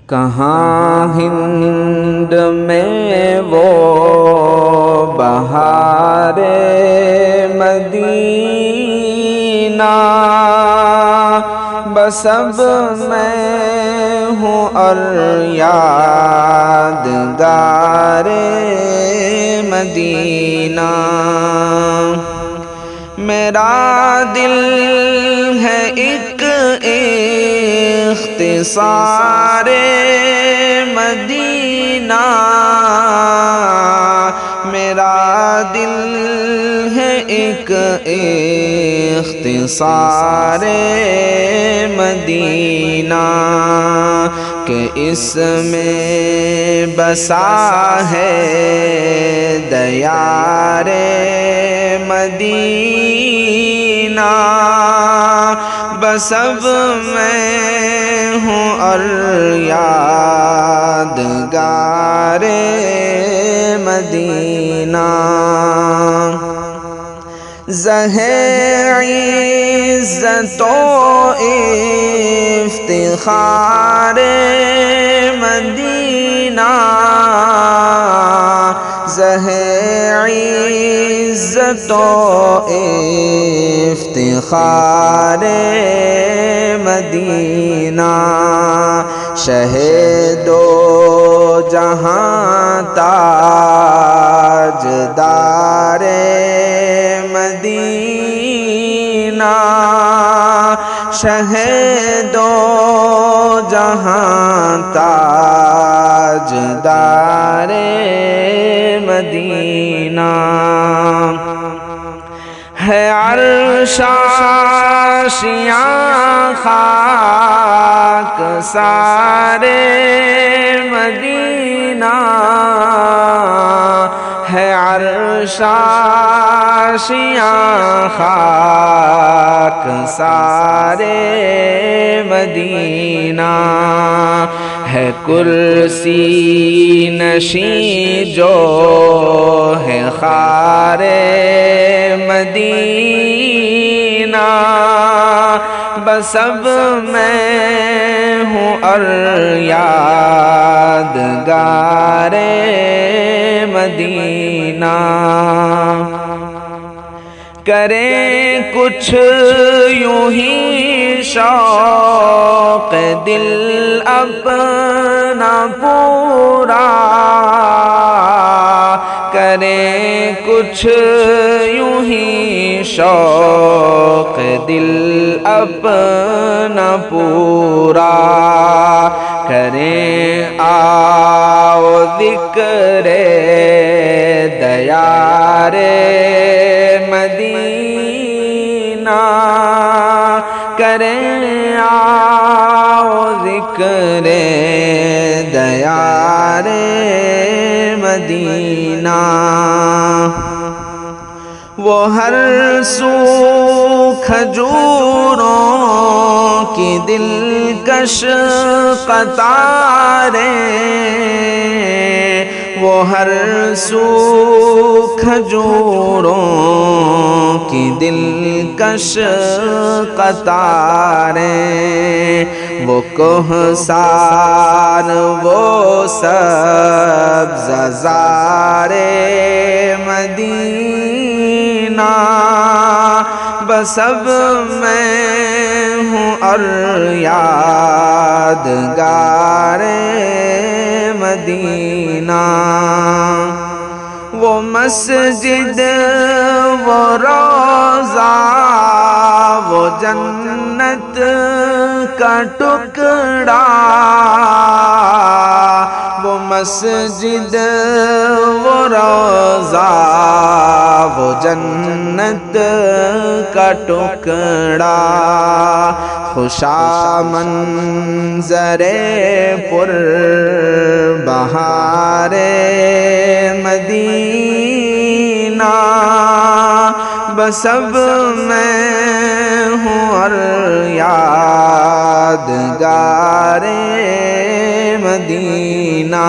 کہاں ہند میں وہ بہار مدینہ، بس اب میں ہوں اور یادگار مدینہ۔ میرا دل ہے ایک اختصار مدینہ، میرا دل ہے ایک اختصار مدینہ، کہ اس میں بسا ہے دیار مدینہ، بس اب میں ہوں اور یادگار مدینہ۔ زہر عزت و افتخار مدینہ، زہر عزت و افتخار مدینہ، شہ دو جہاں تاجدار مدینہ، شہ دو جہاں تاجدار مدینہ، ہے عرش آشیاں خاک سارے مدینہ، ہے عرش آشیاں خاک سارے مدینہ، ہے کرسی نشین جو ہے خار مدینہ، بس اب میں ہوں اور یادگار مدینہ۔ کریں کچھ یوں ہی شوق دل اپنا پورا، کریں کچھ یوں ہی شوق دل اپنا پورا، کریں آؤ ذکر دیار مدینہ، کریں آؤ ذکر دیار مدینہ، وہ ہر سو کھجوروں کی دلکش قطاریں، وہ ہر سو کھجوروں کی دلکش قطاریں، وہ کوہسار وہ سبززار مدینہ، بس اب میں ہوں اور یادگار مدینہ، وہ مسجد وہ روضہ وہ جنت کا ٹکڑا، وہ مسجد وہ روضہ وہ جنت کا ٹکڑا، خوشا منظر پر بہار مدینہ، بس اب میں ہوں اور یادگار مدینہ۔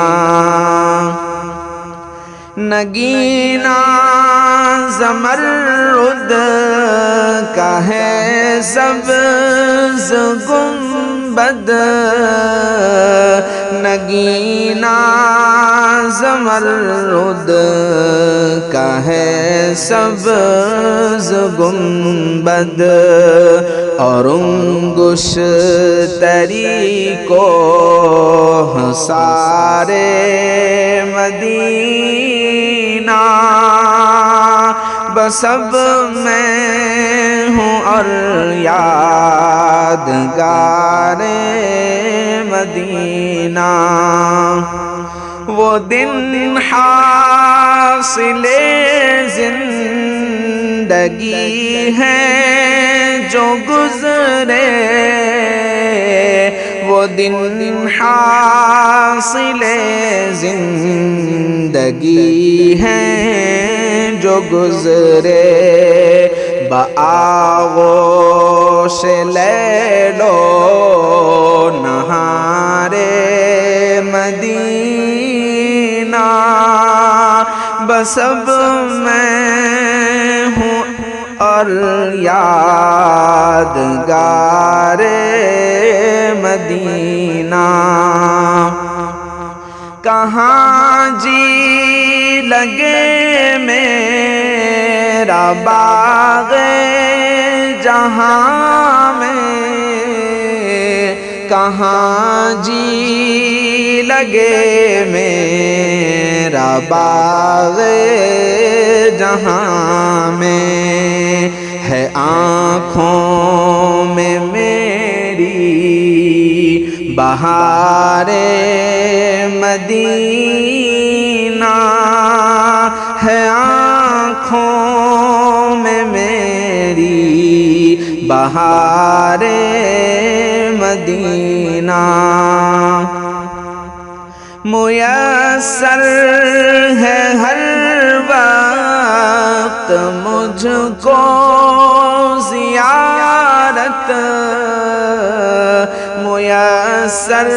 نگینہ زمرد کا ہے سبز گنبد، گنبد نگینا زمرد کا ہے سبز گنبد اور انگشتری کو سارے مدینہ بس اب میں ہوں اور یادگار مدینہ وہ دن حاصل زندگی ہے جو گزرے وہ دن حاصل زندگی ہے جو گزرے بآغوش لیل و نہار مدینہ بس اب میں ہوں اور یادگار مدینہ کہاں جی لگے میرا باغ جہاں میں کہاں جی لگے میرا باغ جہاں میں ہے آنکھوں میں میری بہار مدینہ ہے آنکھوں میں میری بہار مدینہ میسر ہے ہر وقت مجھ کو زیارت میسر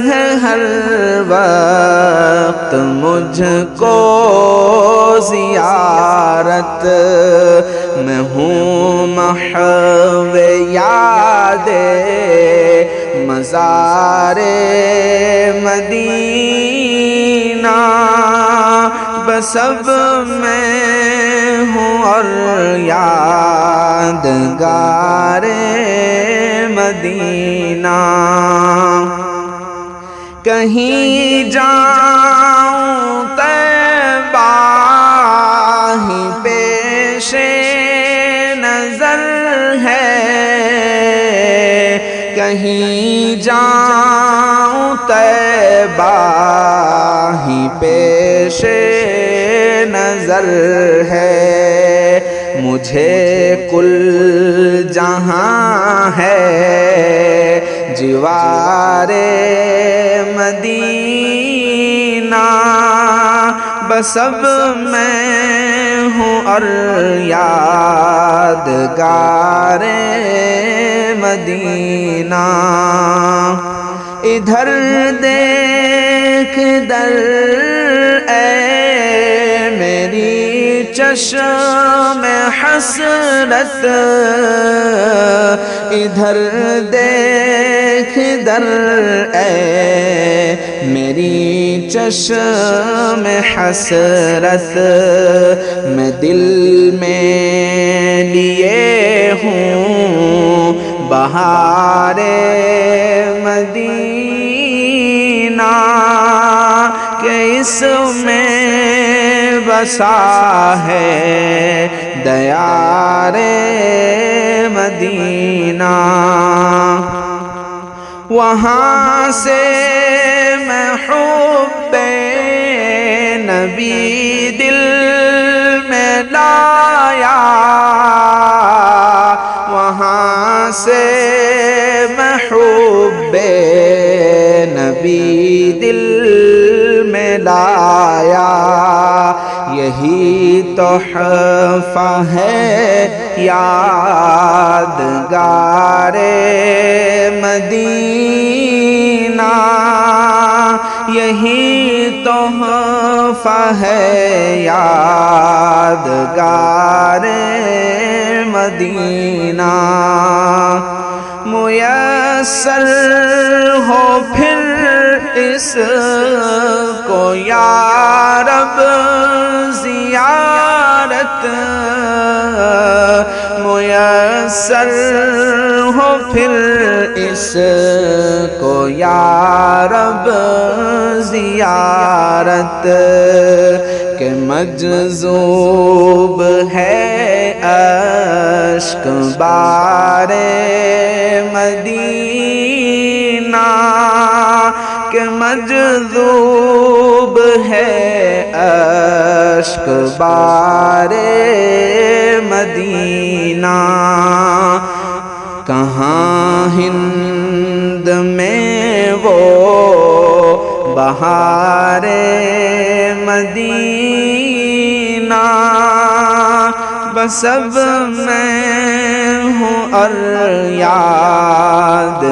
ہے ہر وقت مجھ کو زیارت میں ہوں محو یاد مزار مدینہ بس اب میں ہوں اور یادگار مدینہ کہیں جاؤں طیبہ ہی پیش نظر ہے کہیں جاؤں طیبہ ہی پیش نظر ہے مجھے کل جہاں ہے جوار مدینہ بس اب میں ہوں اور یادگار مدینہ ادھر دیکھ در اے میری چشم حسرت ادھر دیکھ در اے میری چشم حسرت میں دل میں لیے ہوں بہار مدینہ کہ اس میں بسا ہے دیار مدینہ وہاں سے میں حب نبی دل میں لایا وہاں سے میں حب نبی دل میں لایا یہی تحفہ ہے یادگار مدینہ یہی تحفہ ہے یادگار مدینہ میسر ہو پھر اس کو یا رب زیارت، میسر ہو پھر اس کو یا رب زیارت، کہ مجذوب ہے اشک بار مدینہ، کہ مجذوب ہے اشک بار مدینہ، کہاں ہند میں وہ بہار مدینہ، بس اب میں ہوں اور یادگار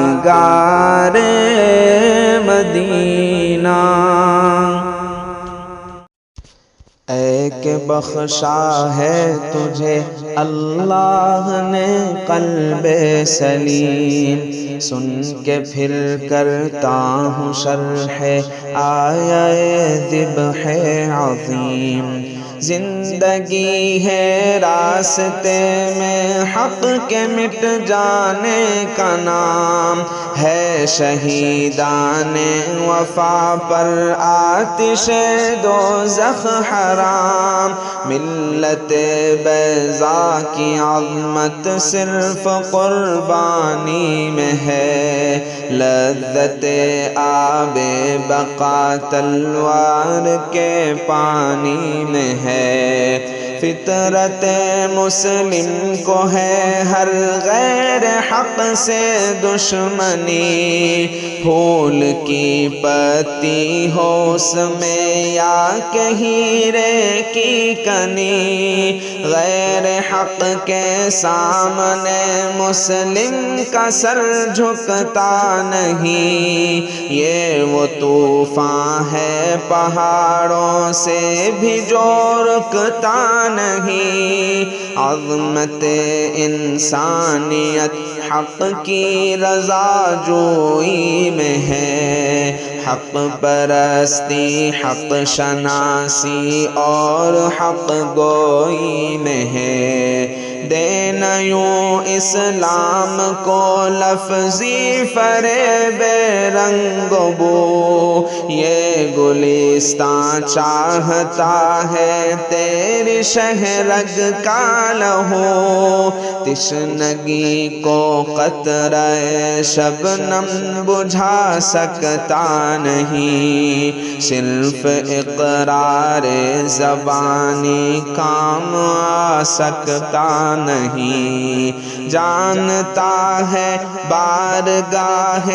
مدینہ۔ اے کہ بخشا ہے تجھے اللہ نے قلب سلیم، سن کے پھر کرتا ہوں شرح آیہ ذبح عظیم، زندگی ہے راستے میں حق کے مٹ جانے کا نام، ہے شہیدان وفا پر آتش دوزخ حرام، ملت بیضا کی عظمت صرف قربانی میں ہے، لذت آب بقا تلوار کے پانی میں ہے، فطرت مسلم کو ہے ہر غیر حق سے دشمنی، پھول کی پتی ہو اس میں یا کہ ہیرے کی کنی، غیر حق کے سامنے مسلم کا سر جھکتا نہیں، یہ وہ طوفان ہے پہاڑوں سے بھی جو رکتا نہیں، عظمت انسانیت حق کی رضا جوئی میں ہے، حق پرستی حق شناسی اور حق گوئی میں ہے، دینا یوں اسلام کو لفظی فریب رنگ بو، یہ گلستان چاہتا ہے تیری شہرگ کا لہو، تشنگی کو قطرہ شبنم بجھا سکتا نہیں، صرف اقرار زبانی کام آ سکتا نہیں، جانتا ہے بارگاہ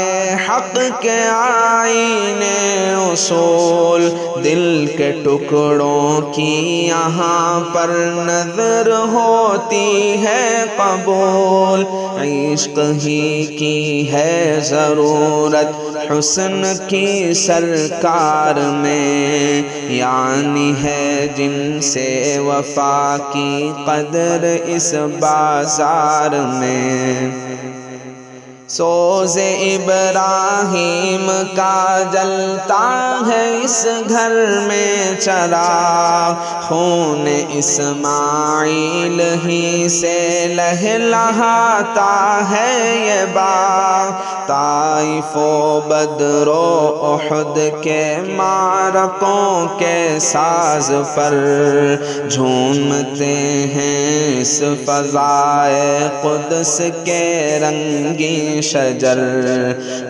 حق کے آئینے اصول، دل کے ٹکڑوں کی یہاں پر نظر ہوتی ہے قبول، عشق ہی کی ہے ضرورت حسن کی سرکار میں، یعنی ہے جن سے وفا کی قدر اس بازار میں، سوز ابراہیم کا جلتا ہے اس گھر میں چراغ، خون اسماعیل ہی سے لہلہاتا ہے یہ باغ، طائف و بدر و احد کے معرکوں کے ساز پر جھومتے ہیں اس فضائے قدس کے رنگین شجر،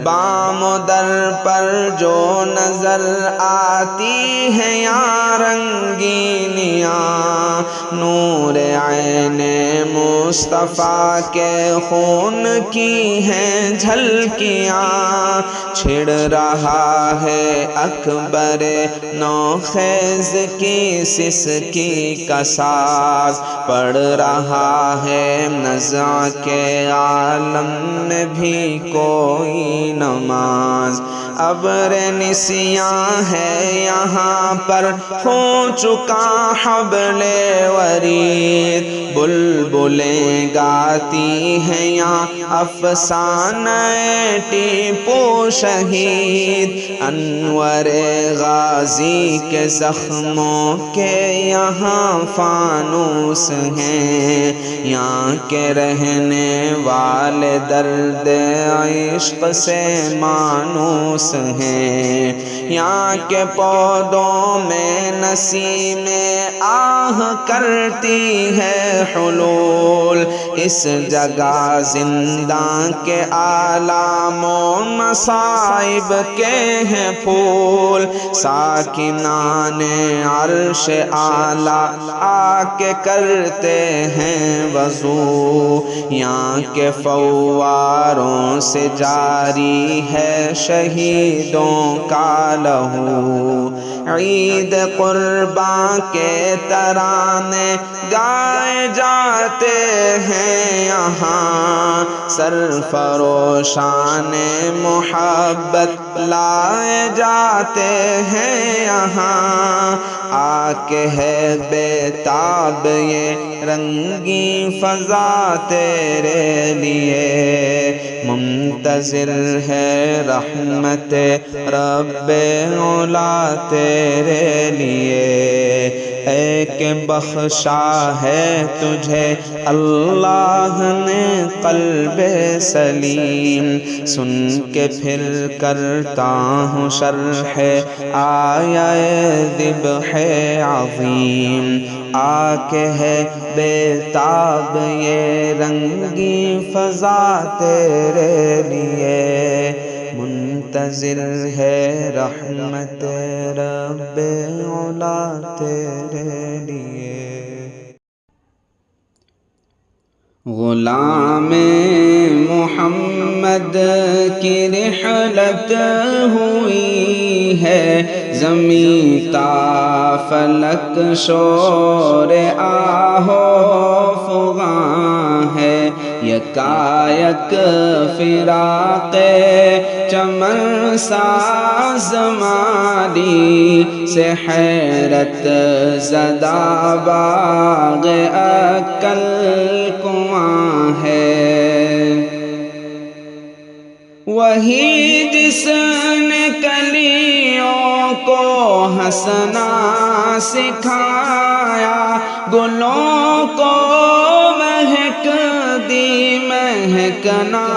بام و در پر جو نظر آتی ہے یا رنگینیاں، نور عین مصطفیٰ کے خون کی ہیں جھلکیاں، چھڑ رہا ہے اکبر نوخیز کی سسکی کا ساز، پڑھ رہا ہے نزع کے عالم میں بھی کوئی نماز۔ ابر نسیاں ہے یہاں پر ہو چکا حبل ورید، بلبلیں گاتی ہیں یہاں افسانہ ٹیپو شہید، انور غازی کے زخموں کے یہاں فانوس ہیں، یہاں کے رہنے والے درد عشق سے مانوس ہیں، یہاں کے پودوں میں نسیم آہ کرتی ہے حلول، اس جگہ زنداں کے آلام و مصائب کے ہیں پھول، ساکنان عرش اعلیٰ آ کے کرتے ہیں وضو، یہاں کے فواروں سے جاری ہے شہیدوں کا لہو، عید قرباں کے ترانے گائے جاتے ہیں یہاں، سرفروشان محبت لائے جاتے ہیں یہاں، آ کے ہے بے تاب یہ رنگی فضا تیرے لیے، منتظر ہے رحمت رب اولا تیرے لیے، اے کہ بخشا ہے تجھے اللہ نے قلب سلیم، سن کے پھر کرتا ہوں شرح آیہ ذبح عظیم، آ کے ہے بے تاب یہ رنگی فضا تیرے لیے، منتظر ہے رحمت رب اولا تیرے لیے۔ غلام محمد کی رحلت ہوئی ہے، زمیں تا فلک شور آہو فغاں ہے، یکایک فراق چمن ساز مالی سے حیرت زدہ باغ عقل کنواں ہے، وہی جس نے کلیوں کو ہنسنا سکھایا، گلوں کو مہک دی مہکنا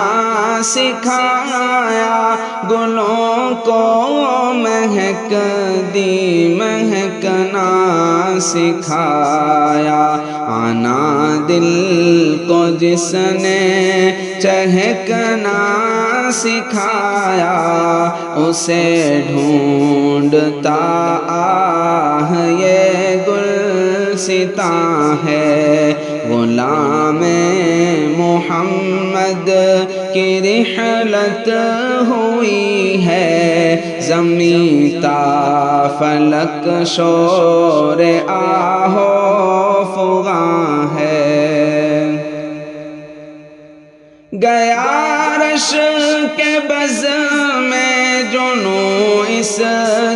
سکھایا، گلوں کو مہک دی مہکنا سکھایا، آنا دل کو جس نے چہکنا سکھایا، اسے ڈھونڈتا آہ یہ گلستاں ہے، غلام محمد کی رحلت ہوئی ہے، زمیں تا فلک شور آہو فغاں ہے، گیا عرش کے بز میں جنوں اس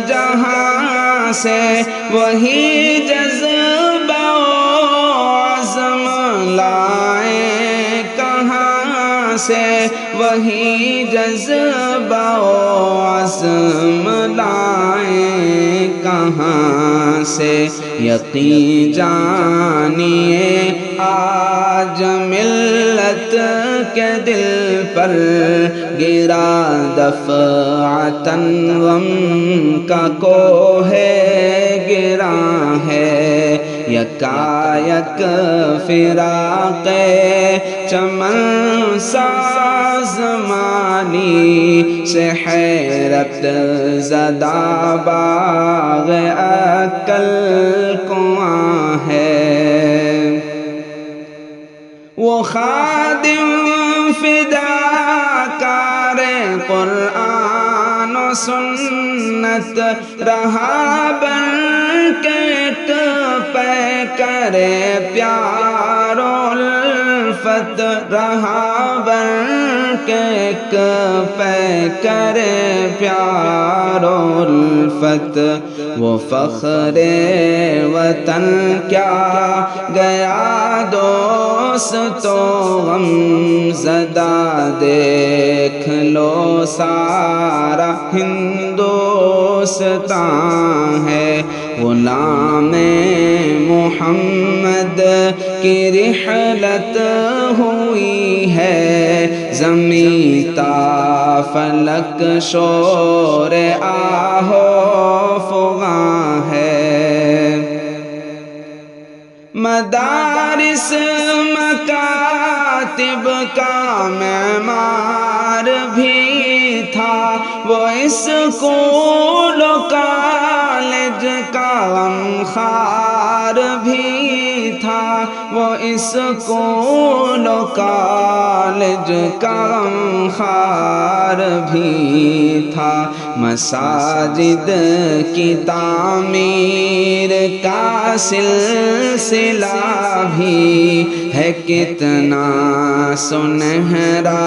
جہاں سے، وہی جذبہ و عزم لائے کہاں سے، وہی جذبہ و عزم لائے کہاں سے، یقین جانیے آج ملت کے دل پر گرا دفعتاً غم کا کوہ گراں ہے، یکایک فراق چمن ساز مانی سے حیرت زدہ باغ عقل کنواں ہے، وہ خادم فداکار قرآن سنت رہا بن کے ایک پہ کرے پیار الفت رہا بن کے ایک پہ کرے پیار الفت وہ فخر وطن کیا گیا دوستو غم زدہ دیکھ لو سارا ہندوستان ہے غلام محمد کی رحلت ہوئی ہے زمین تا فلک شور آہو فغاں ہے مدارس مکاتب کا معمار بھی تھا وہ اسکول و کالج کا غمخوار بھی تھا وہ اسکول و کالج کا غمخوار بھی تھا مساجد کی تعمیر کا سلسلہ بھی ہے کتنا سنہرا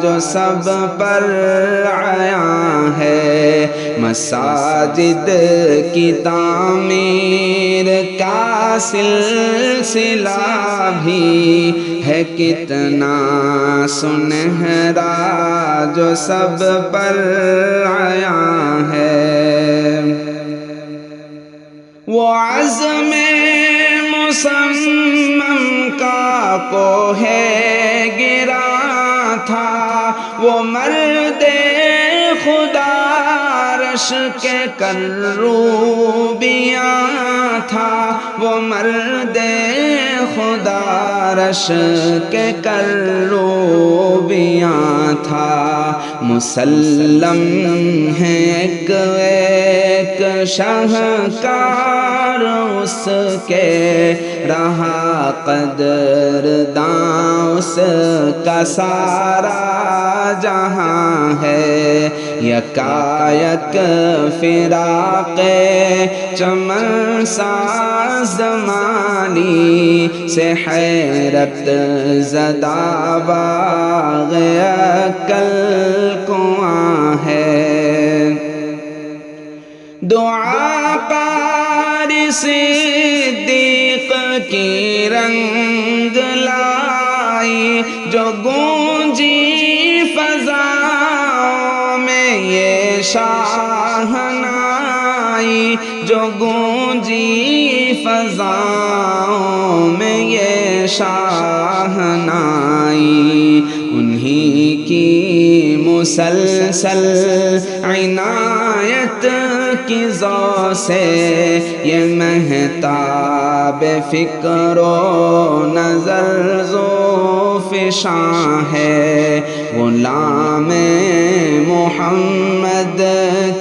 جو سب پر عیاں ہے مساجد کی تعمیر کا سلسلہ بھی ہے کتنا سنہرا جو سب پر عیاں ہے وہ عزم مصمم کا کوہ گرا تھا وہ مرد خدا عرش کے کروبیاں تھا وہ مرد خدا عرش کے کروبیاں تھا مسلم ہے ایک شاہکار اس کے رہا قدر داں اس کا سارا جہاں ہے یکایک فراق چمن ساز زمانی سے حیرت زدہ باغ عقل کنواں ہے دعا پاری صدیق کی رنگ لائی جو گونجی فضاؤں میں یہ شاہنائی جو گونجی فضاؤں میں یہ شاہنائی انہی کی مسلسل عنایت کی ضو سے یہ مہتاب فکر و نظر ذوفشاں ہے غلام محمد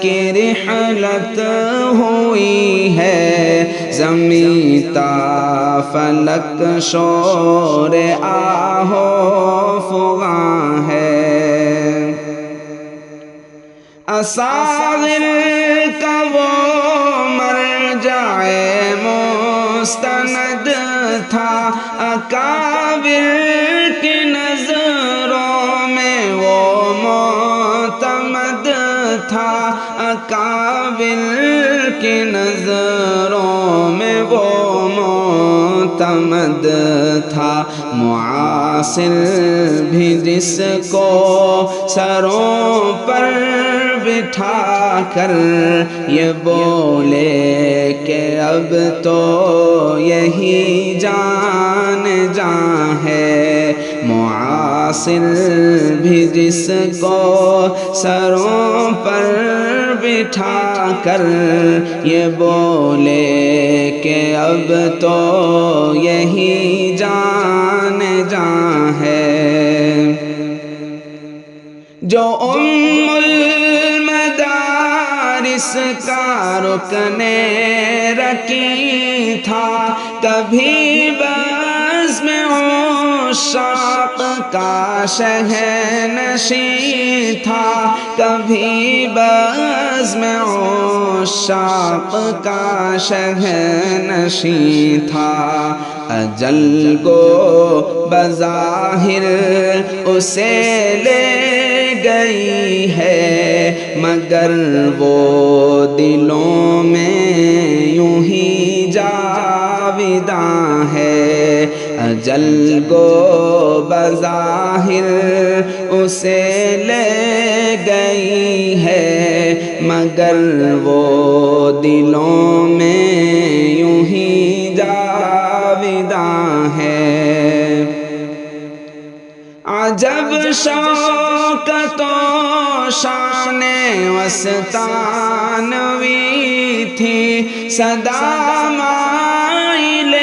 کی رحلت ہوئی ہے زمین تا فلک شور آہو فغاں ہے اصاغر کا وہ مرجع مستند تھا اکابر کی نظروں میں وہ معتمد تھا اکابر کی نظروں میں وہ معتمد تھا معاصر بھی جس کو سروں پر بٹھا کر یہ بولے کہ اب تو یہی جان جان ہے معاصر بھی جس کو سروں پر بٹھا کر یہ بولے کہ اب تو یہی جان جان ہے جو المدارس کا رکن رکی تھا کبھی بزم عشاق کا شہنشیں تھا، کبھی بزم عشاق کا شہنشیں تھا، اجل گو بظاہر اسے لے گئی ہے، مگر وہ دلوں میں یوں ہی جاویداں ہے، اجل گو بظاہر اسے لے گئی ہے، مگر وہ دلوں میں یوں ہی جاویداں ہے۔ عجب شوکت و شان وسطانوی تھی، صدا مائل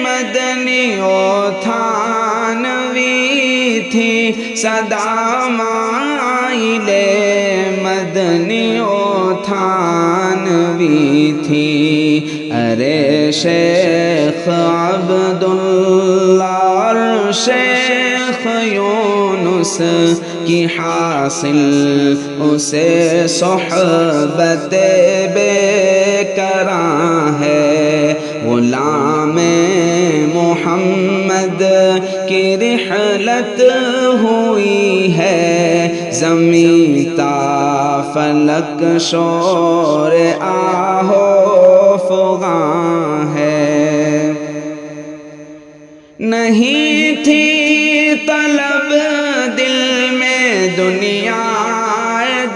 مدنی و تھانوی تھی، صدا مائل مدنی و تھانوی تھی، ارے شیخ عبداللہ اور شیخ یونس کی حاصل اسے صحبت بے کراں ہے، غلام محمد کی رحلت ہوئی ہے، زمین تا فلک شور آہو فغاں ہے۔ نہیں تھی طلب دل میں دنیا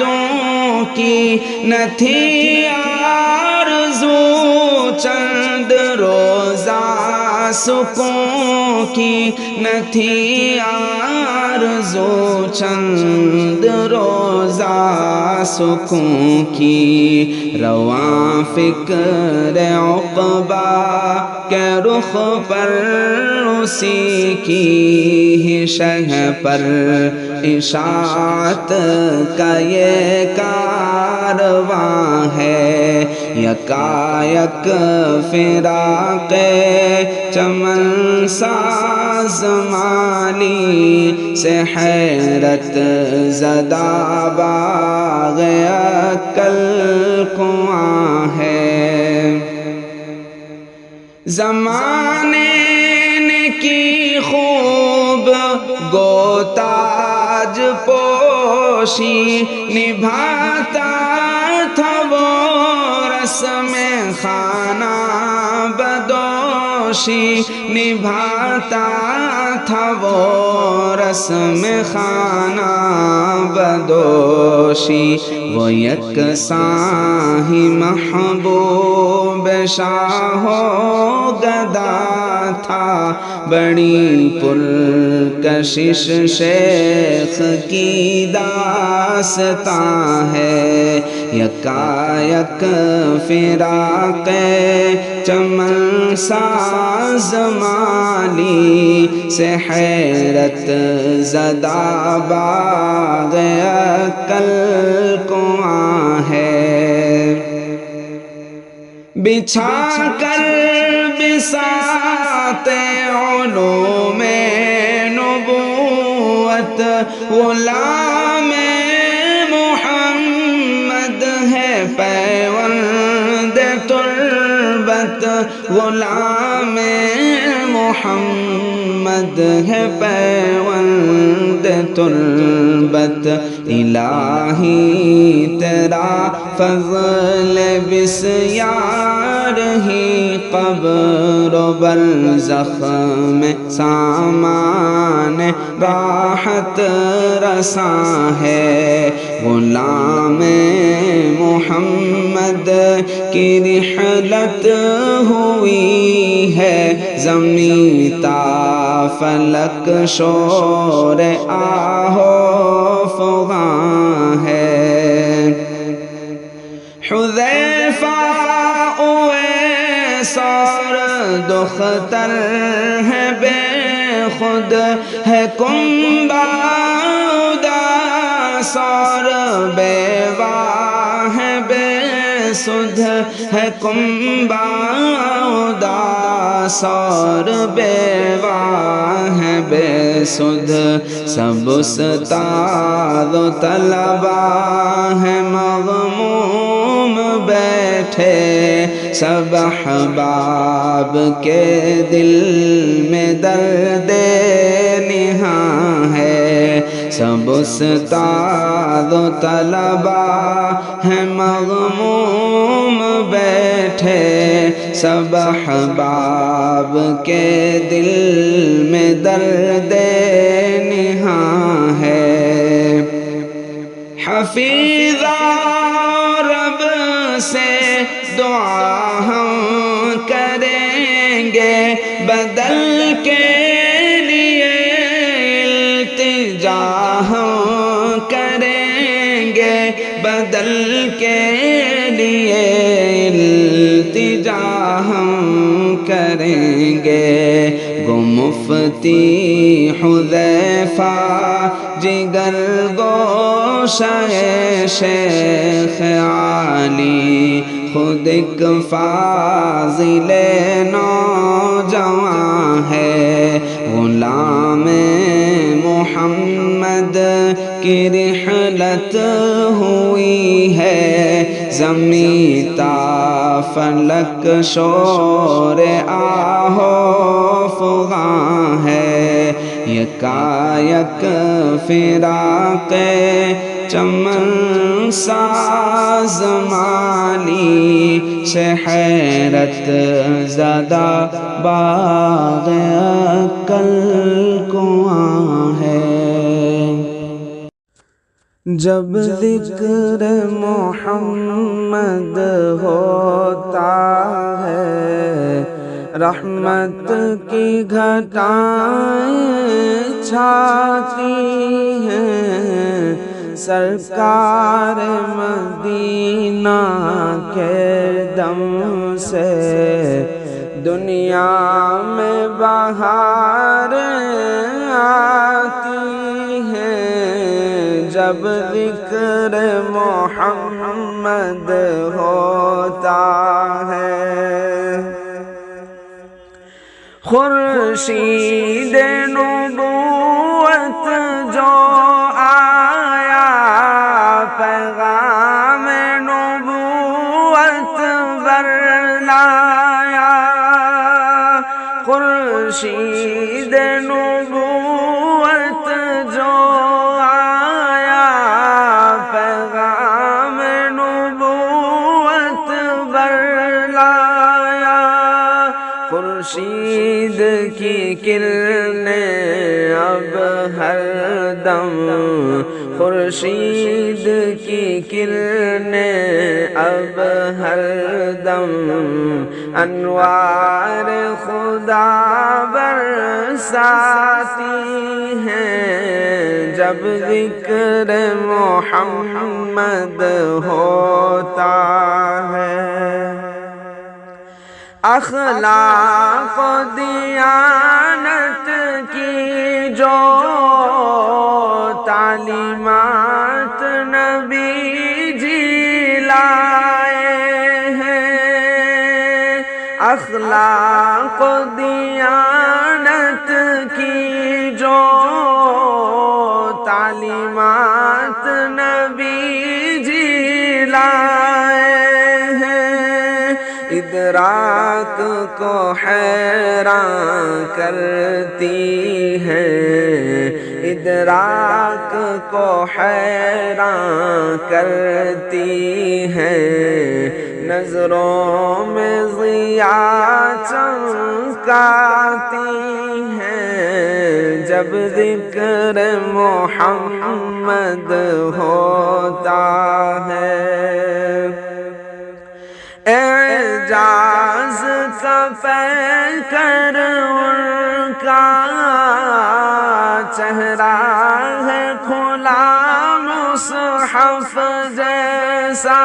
دوں کی، نہ تھی آرزو چند روزہ سکون کی، نہ تھی آرزو چند روزہ سکون کی، رواں فکر عقبہ کے رخ پر اسی کی ہی شہ پر اشاعت کا یہ کارواں ہے، یکایک فراق چمن ساز مالی سے حیرت زدہ باغ عقل کنواں ہے، زمانے نے کی خوب گوتاج پوشی، نبھاتا تھا وہ رسم خانہ بدوشی، نبھاتا تھا وہ رسم خانہ بدوشی، وہ یکساں ہی محبوب شاہ و گدا تھا، بڑی پرکشش شیخ کی داستاں ہے، یکایک فراق چمن ساز مالی سے حیرت زدہ باغ عقل کنواں ہے، بچھا کر بساط علوم نبوت، غلام محمد ہے پیوند تربت، غلام محمد ہے پیوند تربت، الہی تیرا فضل بسیار ہی قبر و برزخ میں سامان راحت رساں ہے، غلام محمد کی رحلت ہوئی ہے، زمین تا فلک شور آہو فغاں ہے، حذیفہ اویس اور دختر ہے بے خود، ہے کنبہ اداس اور بیوہ ہے بے سدھ، ہے کنبہ اداس سور بیواہ ہے بے سدھ سب استاد و طلبا ہے مغموم بیٹھے سب احباب کے دل میں درد نہاں ہے سب استاد و طلبا ہے مغموم بیٹھے سب احباب کے دل میں درد نہاں ہے حفیظہ رب سے دعا ہم کریں گے بدل کے لیے التجا ہم کریں گے بدل کے لیے التجا ہم کریں گے گو مفتی حذیفہ جگر گوشہ شیخ عالی خود ایک فاضل نوجوان ہے غلام محمد کی رحلت ہوئی ہے زمین تا فلک شور آہو فغاں ہے یکایک فراق چمن ساز مالی سے حیرت زدہ باغ عقل کنواں ہے جب ذکر محمد ہوتا ہے رحمت کی گھٹائیں چھاتی ہیں سرکار مدینہ کے دم سے دنیا میں بہار آتی ہے جب ذکر محمد ہوتا ہے خورشید نبوت جو آیا پیغام نبوت برلایا خورشید نبوت جو آیا پیغام نبوت برلایا خورشید کی کرنیں اب ہر دم خورشید کی کرنیں اب ہر دم انوار خدا برساتی ہیں جب ذکر محمد ہوتا ہے اخلاق و دیانت کی جو تعلیمات نبی جی لائے ہیں اخلاق و دیانت کی جو تعلیمات نبی جی لائے ادراک کو حیران کرتی ہے ادراک کو حیران کرتی ہے نظروں میں ضیاء چمکاتی ہے جب ذکر محمد ہوتا ہے اعجاز کا پیکر ان کا چہرہ ہے کھلا مصحف جیسا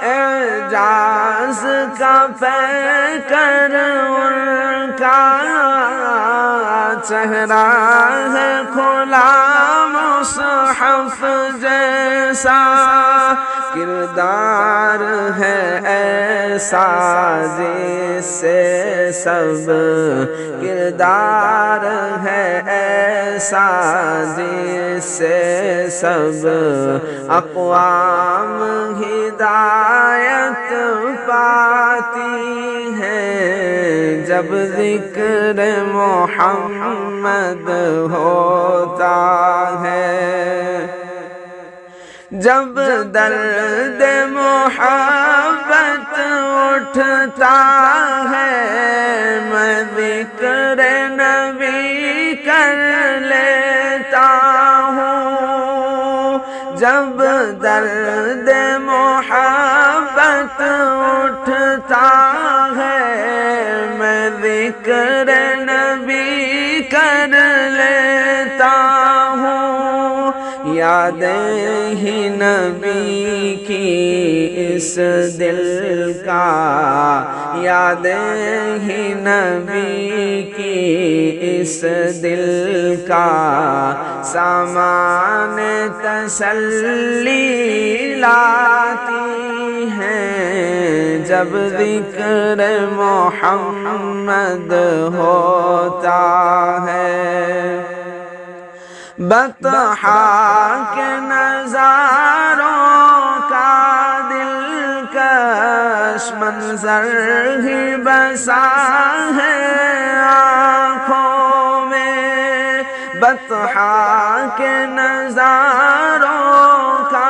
اعجاز کا پیکر ان کا چہرہ ہے کھلا مصحف جیسا کردار ہے ایسا جس سے سب کردار ہے ایسا جس سے سب اقوام ہدایت پاتی ہیں جب ذکر محمد ہوتا ہے جب درد محبت اٹھتا ہے میں ذکر نبی کر لیتا ہوں جب درد محبت اٹھتا ہے میں ذکر نبی کر لیتا ہوں یادیں ہی نبی کی اس دل کا یادیں ہی نبی کی اس دل کا سامان تسلی لاتی ہیں جب ذکر محمد ہوتا ہے بطحا کے نظاروں کا دلکش منظر ہی بسا ہے آنکھوں میں بطحا کے نظاروں کا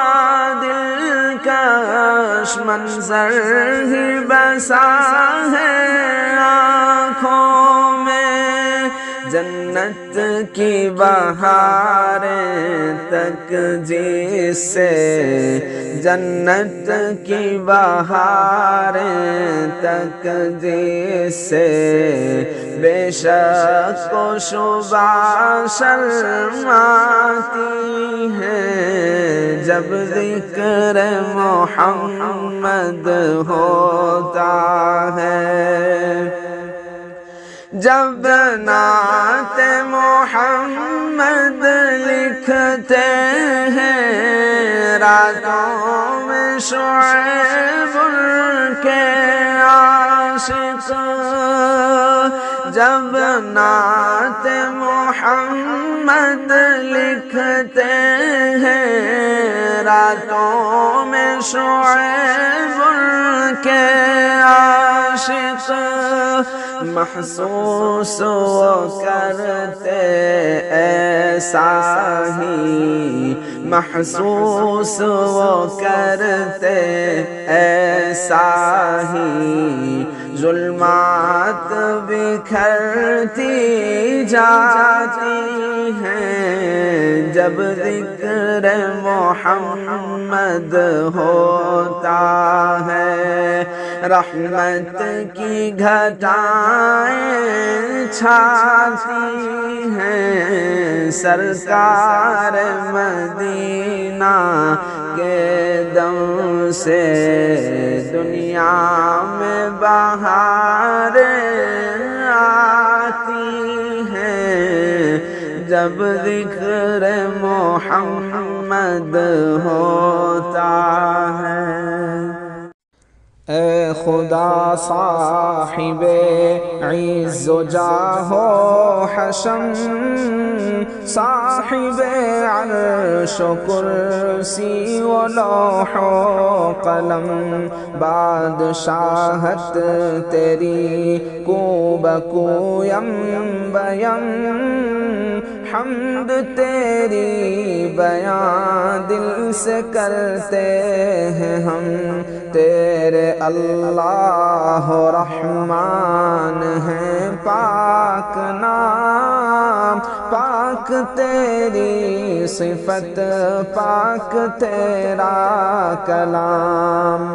دلکش منظر ہی بسا ہے آنکھوں میں جنت کی بہاریں تک جس سے جنت کی بہاریں تک جس سے بے شک و شبہ شرماتی ہیں جب ذکر محمد ہوتا ہے جب نعت محمد لکھتے ہیں راتوں میں شعیب کے عاشق جب نعت محمد لکھتے ہیں راتوں میں شعیب کے عاشق محسوس وہ کرتے ایسا ہی محسوس وہ کرتے ایسا ہی ظلمات بکھرتی جاتی ہیں جب ذکر محمد ہوتا ہے رحمت کی گھٹائیں چھاتی ہیں سرکار مدینہ کے دم سے دنیا میں بہاریں آتی ہیں جب ذکر محمد ہوتا ہے اے خدا صاحب عز و جاہ و حشم صاحب عرش و کرسی و لوح و قلم بادشاہت تیری کو بکویم بیم حمد تیری بیان دل سے کرتے ہیں ہم تیرے اللہ رحمان ہیں پاک نام پاک تیری صفت پاک تیرا کلام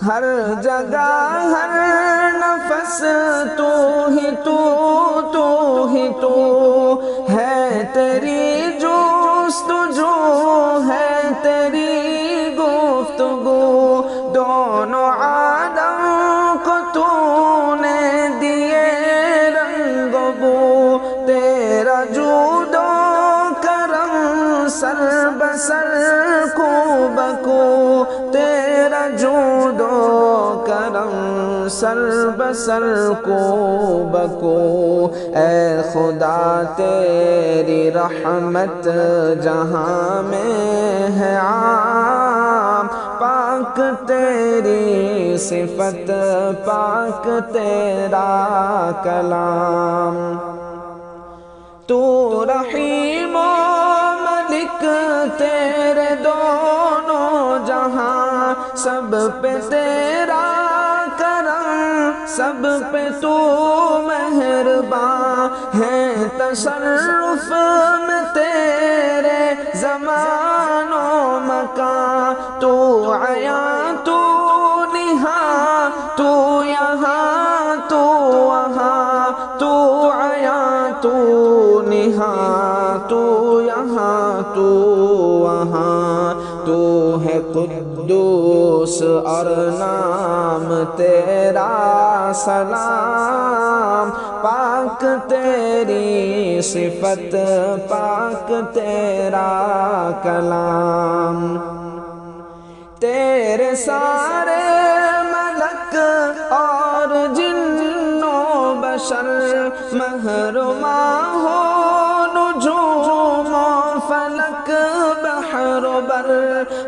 ہر جگہ ہر نفس تو ہی تو ہے تیری جستجو ہے تیری گفتگو دونوں عالم کو تو نے دیے رنگ و بو تیرا جود و کرم سر بسر کو سر بسر کو بکو، اے خدا تیری رحمت جہاں میں ہے عام، پاک تیری صفت پاک تیرا کلام۔ تو رحیم و ملک تیرے دونوں جہاں، سب پہ تیرا کرم، سب پہ تو مہرباں ہے، تصرف میں تیرے زمان و مکان، تو عیاں تو نہاں، تو یہاں تو وہاں، تو عیاں تو نہاں، تو یہاں تو وہاں، تو ہے قدوس اور نام تیرا سلام، پاک تیری صفت پاک تیرا کلام۔ تیرے سارے ملک اور جن و بشر، محرما ہو نجوم و فلک، بحر و بر،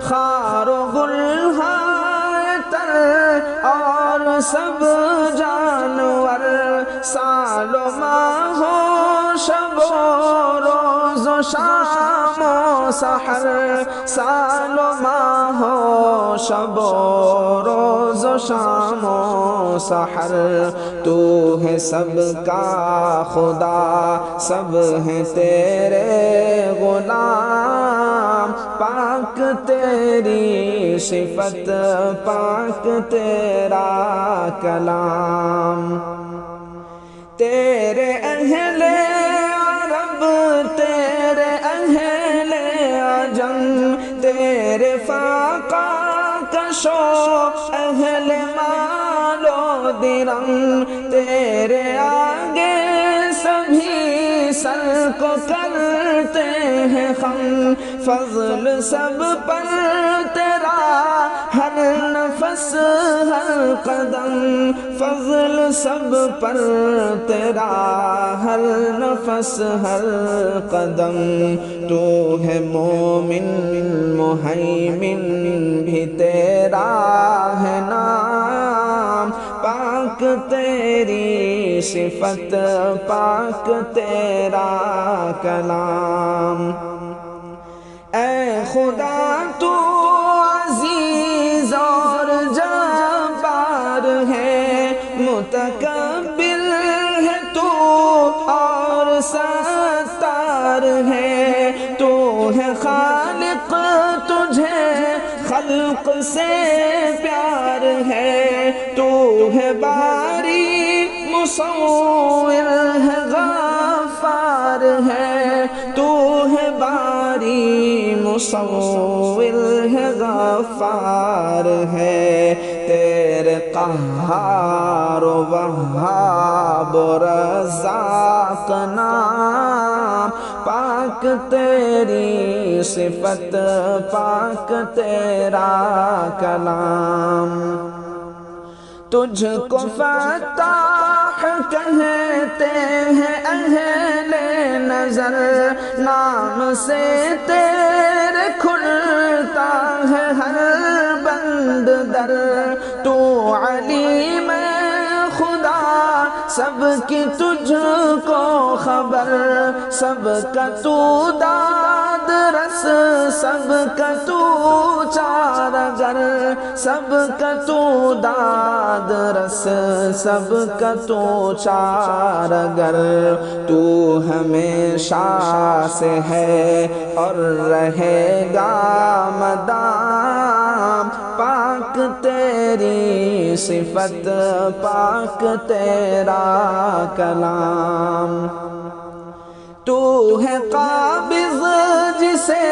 خار و گلہائے تر اور سب جانور، سال و ماہ و شب و روز و شام و سحر، سال و ماہ و شب و روز و شام و سحر، تو ہے سب کا خدا، سب ہیں تیرے غلام، پاک تیری صفت پاک تیرا کلام۔ تیرے اہل عرب تیرے اہل عجم، تیرے فاقہ کشو اہل مال و درم، تیرے آگے سبھی سر کو کرتے ہیں خم، فضل سب پر تیرا ہر نفس ہر قدم، فضل سب پر تیرا ہر نفس ہر قدم، تو ہے مومن مہیمن بھی تیرا ہے نام، پاک تیری صفت پاک تیرا کلام۔ اے خدا تو عزیز اور جبار ہے، متکبر ہے تو اور ستار ہے، تو ہے خالق تجھے خلق سے پیار ہے، تو ہے باری مصور ہے غفار ہے، تو ہے باری مصور ہے غفار ہے، تیرے قہار و وہاب و رزاق نام، پاک تیری صفت پاک تیرا کلام۔ تجھ کو فتاح کہتے ہیں اہل نظر، نام سے تیرے کھلتا ہے ہر بند در، تو علیم خدا سب کی تجھ کو خبر، سب کا تو داد رس، سب کا تو چارگر، سب کا تو داد رس، سب کا تو چارگر، تو ہمیشہ سے ہے اور رہے گا مدام، پاک تیری صفت پاک تیرا کلام۔ تو ہے قابض جسے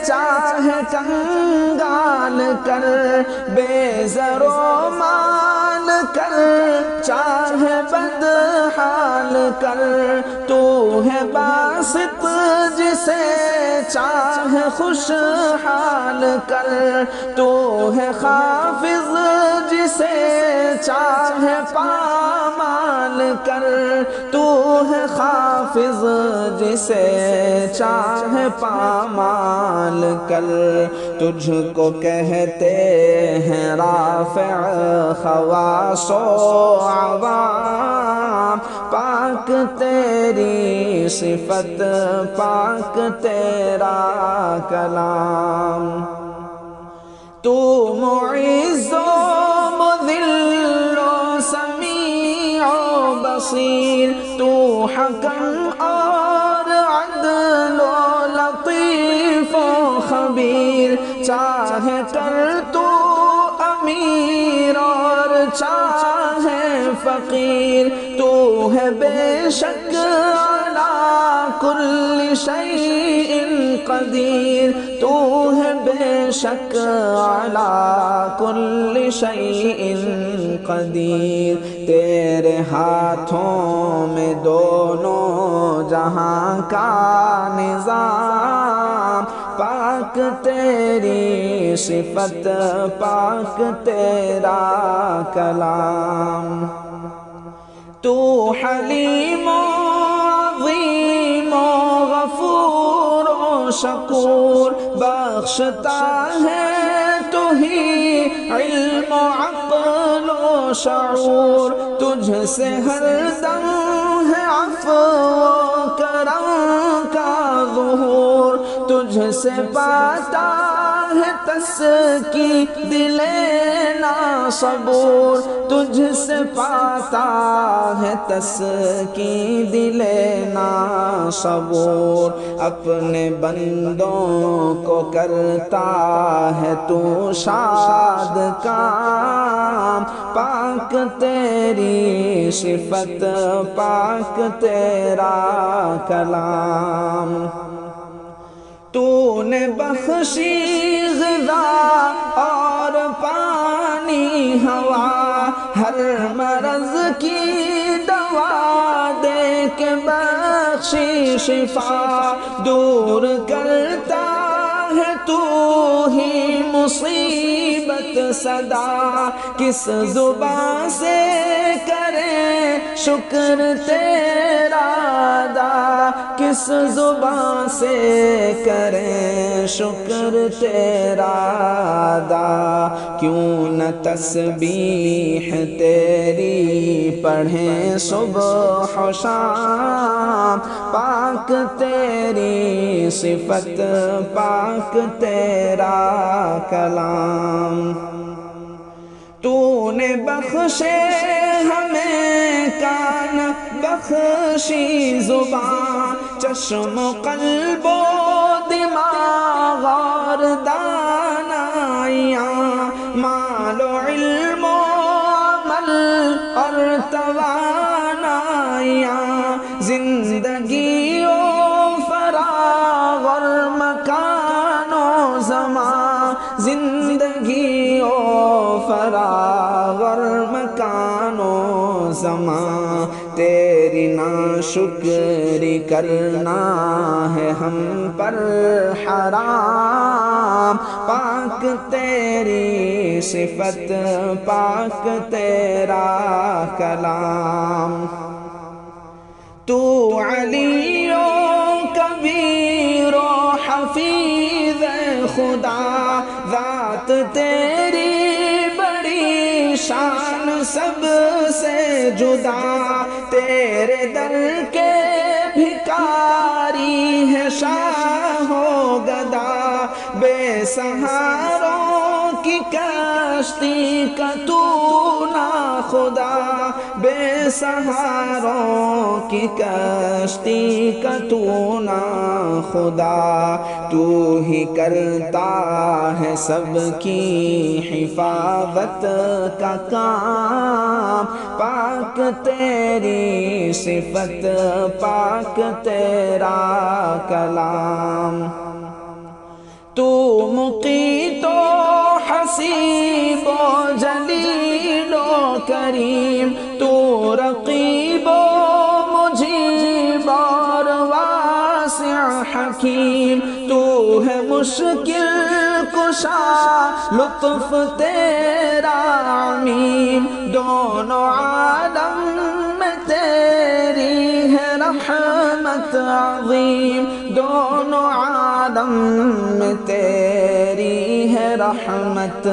چاہے کنگال کر، بے زر و مال کر، چاہے بدحال کر، تو ہے باسط جسے چاہے خوشحال کر، تو ہے حافظ جسے چاہے پامال کر، تو ہے حافظ جسے چاہے پامال کر، تجھ کو کہتے ہیں رافع خواص و عوام، پاک تیری صفت پاک تیرا کلام، تو معز و مذل و سمیع و بصیر، تو حکم اور عدل و لطیف و خبیر، چاہے کر تو امیر اور چاہے فقیر، تو ہے بے شک علی کل شیء قدیر، تو ہے بے شک علی کل شیء قدیر، تیرے ہاتھوں میں دونوں جہاں کا نظام، پاک تیری صفت پاک تیرا کلام، تو حلیم و عظیم و غفور و شکور، بخشتا ہے تو ہی علم و عقل و شعور، تجھ سے ہر دم ہے عفو و کرم کا ظہور، تجھ سے پاتا ہے تسکی دل ناصبور، تجھ سے پاتا ہے تسکی دل ناصبور، اپنے بندوں کو کرتا ہے تو شاد کام، پاک تیری صفت پاک تیرا کلام، تو نے بخشی غذا اور پانی ہوا، ہر مرض کی دوا دے کے بخشی شفا، دور کرتا ہے تو ہی مصیبت صدا، کس زبان سے کریں شکر تیرا ادا، کس زبان سے کریں شکر تیرا ادا، کیوں نہ تسبیح تیری پڑھیں صبح و شام، پاک تیری صفت پاک تیرا کلام، تو نے بخشے ہمیں کان بخشی زبان، چشم و قلب و دماغ اور دانائیاں، مال و علم و عمل اور توانائیاں، زندگی و فراغ اور مکان و زمان، زندگی و فراغ اور مکان و زمان، تیری ناشکری کرنا ہے ہم پر حرام، پاک تیری صفت پاک تیرا کلام، تو علی و کبیر و حفیظ خدا، ذات تیری بڑی شان سب سے جدا، تیرے در کے بھکاری ہے شاہ و گدا، بے سہاروں کی کشتی کا تو نا خدا، بے سہاروں کی کشتی کا تو نا خدا، تو ہی کرتا ہے سب کی حفاظت کا کام، پاک تیری صفت پاک تیرا کلام، تو مقیت و حسیب و جلیل و کریم، تو رقیب و مجیب اور واسع حکیم، تو مشکل کشا لطف تیرا عمیم دونوں عالم میں تیری ہے رحمت عظیم دونوں عالم میں تیری ہے رحمت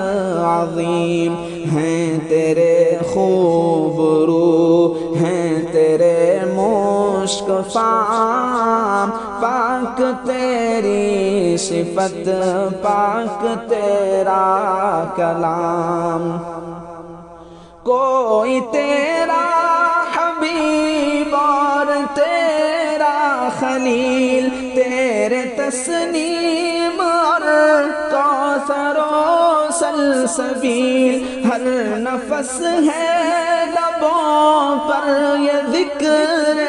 عظیم ہیں تیرے خوب رو ہیں تیرے مشک فام پاک تیری صفت پاک تیرا کلام کوئی تیرا حبیب اور تیرا خلیل تیرے تسنیم اور کوثر و سلسبیل ہر نفس ہے لبوں پر یہ ذکر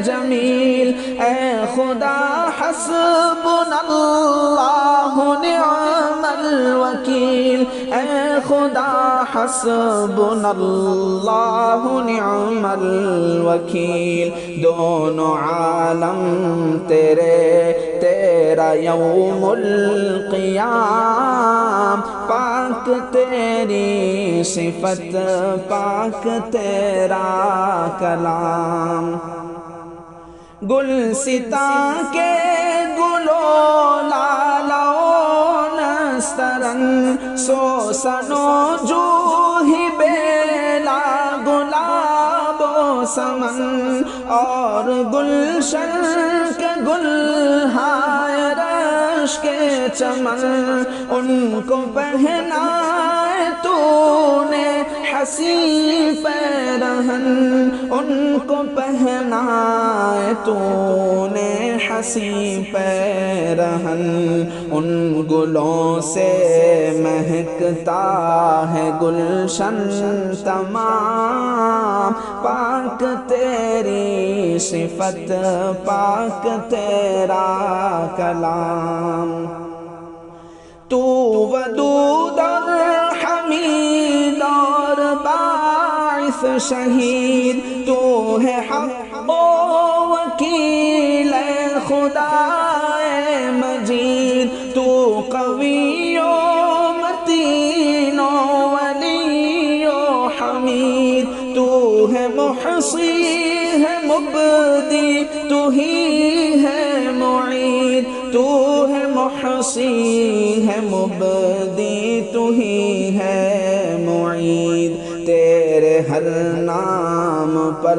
جمیل اے خدا حسبنا اللہ نعم الوکیل اے خدا حسبنا اللہ نعم الوکیل دونوں عالم تیرا یوم القیام پاک تیری صفت پاک تیرا کلام گلستاں کے گلو لالو نسترن سوسنو جوہی بیلا گلاب و سمن اور گلشن کے گل ہائے رش کے چمن ان کو پہنائے تو نے حسین پیرہن ان کو پہنائے تو نے حسین پیرہن ان گلوں سے مہکتا ہے گلشن تمام پاک تیری صفت پاک تیرا کلام تو ودود اور حمید اور باعث شہید تو ہے حق و وکیل اے خدا مجید تو قوی و متین و ولی و حمید تو ہے محصی ہے مبدی تو ہی ہے معید تو ہے محصی ہے مبدی تو ہی ہے معید تیرے ہر نام پر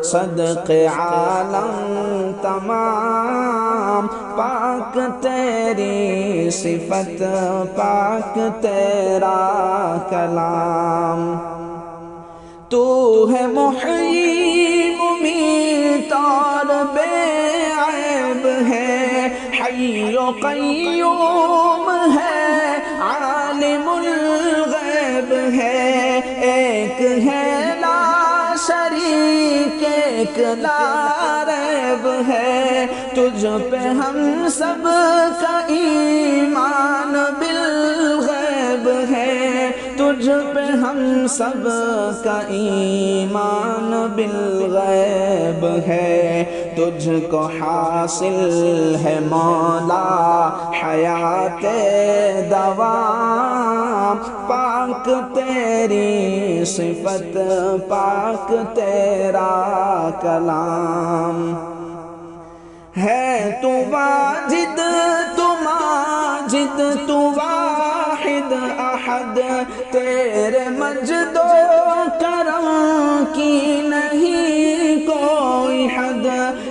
صدق عالم تمام پاک تیری صفت پاک تیرا کلام تو ہے محیی ممیت اور بے عیب ہے حی و قیوم ہے عالم الغیب ہے ایک ہے لا شریک ایک لا ریب ہے تجھ پہ ہم سب کا ایمان بالغیب ہے تجھ پہ ہم سب کا ایمان بالغیب ہے تجھ کو حاصل ہے مولا حیات دوام پاک تیری صفت پاک تیرا کلام ہے تو واجد تو ماجد تو واحد احد تیرے مجد و کرم کی نہیں کوئی حد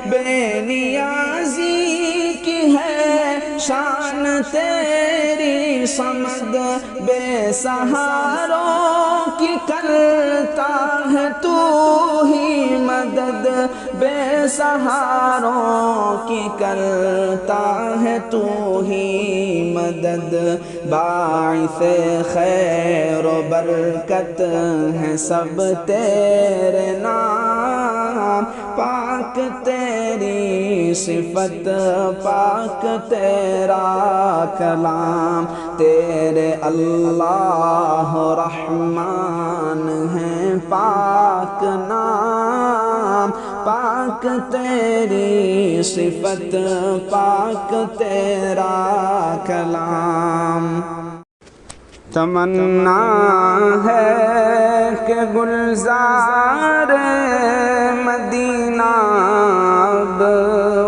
بے نیازی کی ہے شان تیری صمد بے سہاروں کی کرتا ہے تو ہی مدد بے سہاروں کی کرتا ہے تو ہی مدد باعث خیر و برکت ہے سب تیرے نام پاک تیری صفت پاک تیرا کلام تیرے اللہ رحمان ہیں پاک نام پاک تیری صفت پاک تیرا کلام۔ تمنا ہے کہ گلزار مدینہ اب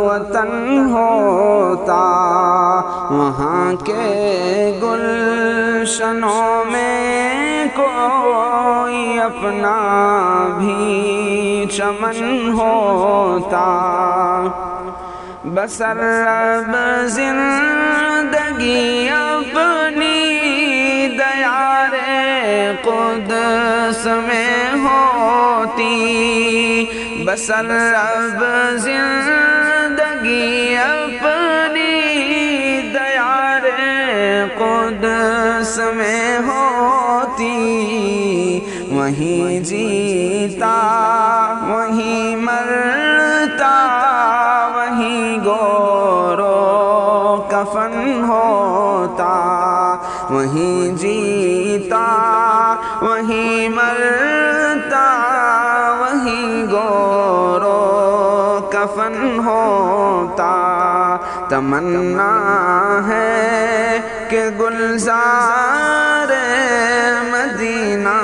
وطن ہوتا، وہاں کے گلشنوں میں کوئی اپنا بھی چمن ہوتا۔ بسر اب زندگی اپنی دیار قدس میں ہوتی، بسر اب زندگی اپنی دیار قدس میں ہوتی، وہیں جیتا وہیں مرتا، وہیں گورو کفن ہوتا، وہیں جیتا وہیں مرتا، وہیں گورو کفن ہوتا۔ تمنا ہے کہ گلزار مدینہ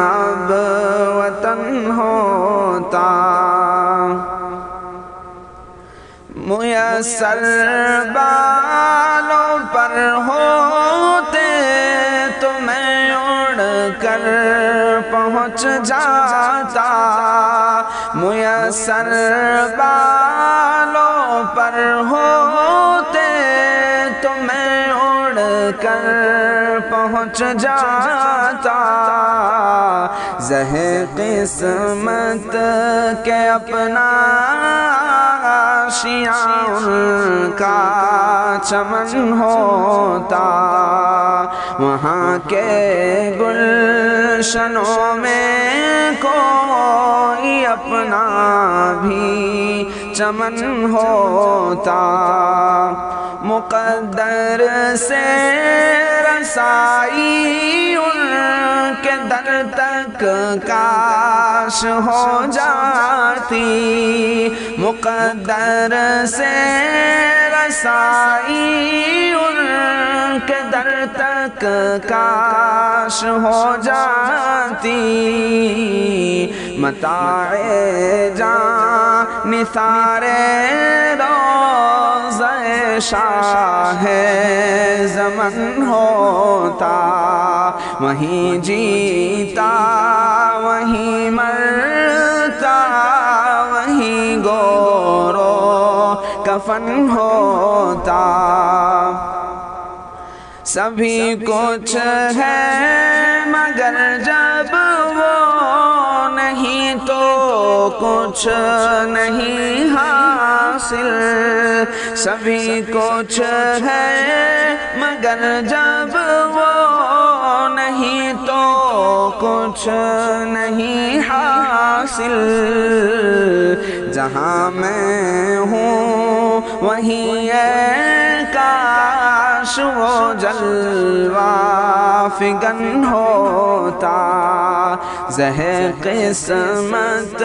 اب وطن ہوتا، میسر بالوں پر ہوتے تو میں اڑ کر پہنچ جاتا، میسر بالوں پر ہوتے تو میں اڑ کر پہنچ جاتا، زہر قسمت کے اپنا آشیاں ان کا چمن ہوتا، وہاں کے گلشنوں میں کوئی اپنا بھی چمن ہوتا، مقدر سے رسائی ان کے در تک کاش ہو جاتی، مقدر سے رسائی ان کے در تک کاش ہو جاتی، متاع جان نثار روضہ شاہ زمن ہوتا، وہیں جیتا وہیں مرتا، وہیں گورو کفن ہوتا، سبھی کچھ ہے مگر جب وہ نہیں تو کچھ نہیں حاصل، سبھی کچھ ہے مگر جب وہ نہیں تو کچھ نہیں حاصل، جہاں میں ہوں وہیں کاش وہ جلوہ فگن ہوتا، زہر قسمت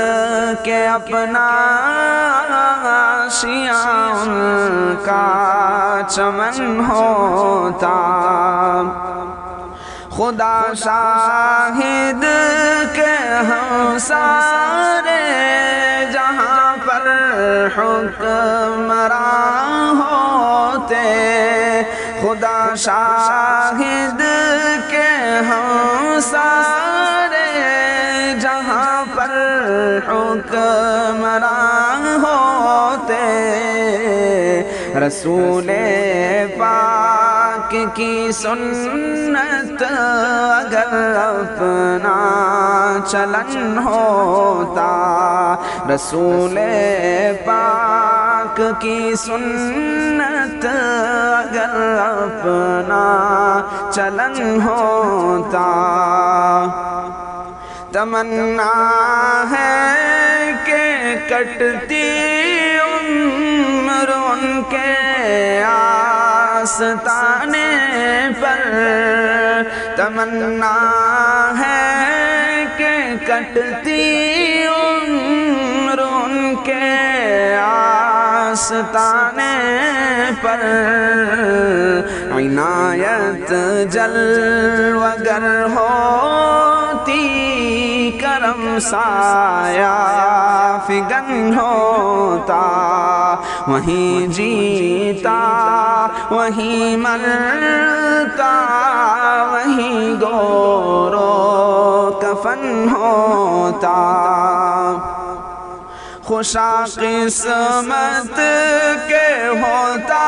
کے اپنا آشیاں ان کا چمن ہوتا، خدا شاہد کہ ہم سارے جہاں پر حکمراں ہوتے، خدا شاہد کہ ہم سارے جہاں پر حکمراں ہوتے، رسول پاک کی سنت اگر اپنا چلن ہوتا، رسول پاک کی سنت اگر اپنا چلن ہوتا، تمنا ہے کہ کٹتی عمر ان کے آستانے پر، تمنا ہے کہ کٹتی عمر ان کے آستانے پر عنایت جلوگر ہوتی کرم سایہ فگن ہوتا وہیں جیتا وہیں مرتا وہیں گورو کفن ہوتا خوشا قسمت کے ہوتا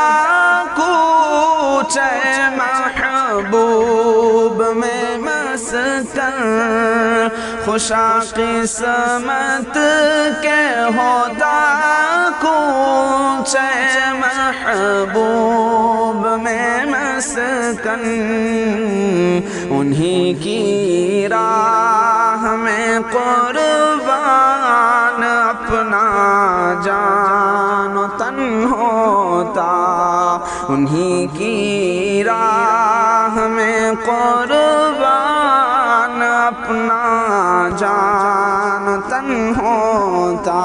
کوچے محبوب میں مسکن خوشا قسمت کے ہوتا کوچے محبوب میں مسکن انہی کی راہ میں قربان اپنا جان و تن ہوتا انہی کی راہ میں قربان اپنا جان و تن ہوتا